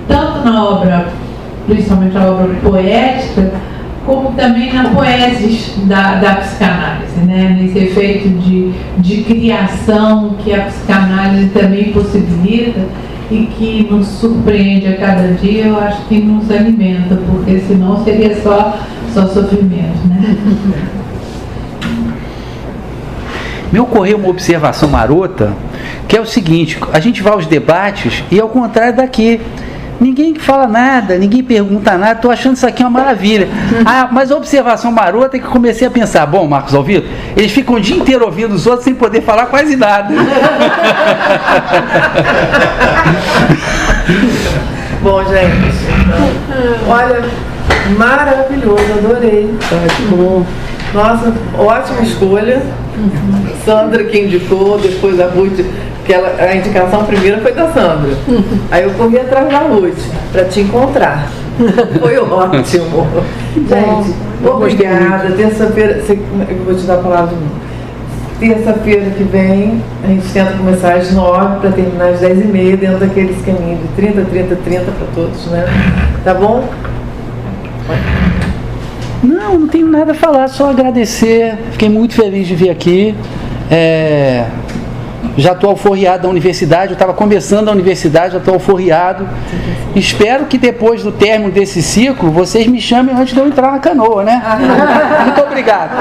[SPEAKER 7] tanto na obra, principalmente a obra poética,
[SPEAKER 10] como também na poesis da psicanálise, né? Nesse efeito de criação que a psicanálise também possibilita e que nos surpreende a cada dia, eu acho que nos alimenta, porque senão seria só sofrimento, né?
[SPEAKER 3] Me ocorreu uma observação marota, que é o seguinte: a gente vai aos debates e ao contrário daqui, ninguém fala nada, ninguém pergunta nada, estou achando isso aqui uma maravilha. Mas a observação marota é que eu comecei a pensar, bom, Marcos Alvito, eles ficam o dia inteiro ouvindo os outros sem poder falar quase nada.
[SPEAKER 1] Bom, gente, olha, maravilhoso, adorei. Nossa, ótima escolha. Sandra que indicou, depois a Ruth, que a indicação primeira foi da Sandra. Aí eu corri atrás da Ruth para te encontrar. Foi ótimo. Gente, obrigada. Terça-feira, eu vou te dar a palavra de novo. Terça-feira que vem, a gente tenta começar às 9 para terminar às 10h30, dentro daquele esqueminho de 30, 30, 30 para todos, né? Tá bom?
[SPEAKER 3] Não tenho nada a falar, só agradecer. Fiquei muito feliz de vir aqui. Já estou alforriado da universidade, eu estava começando a universidade, já estou alforriado. Espero que depois do término desse ciclo, vocês me chamem antes de eu entrar na canoa, né? Muito obrigado.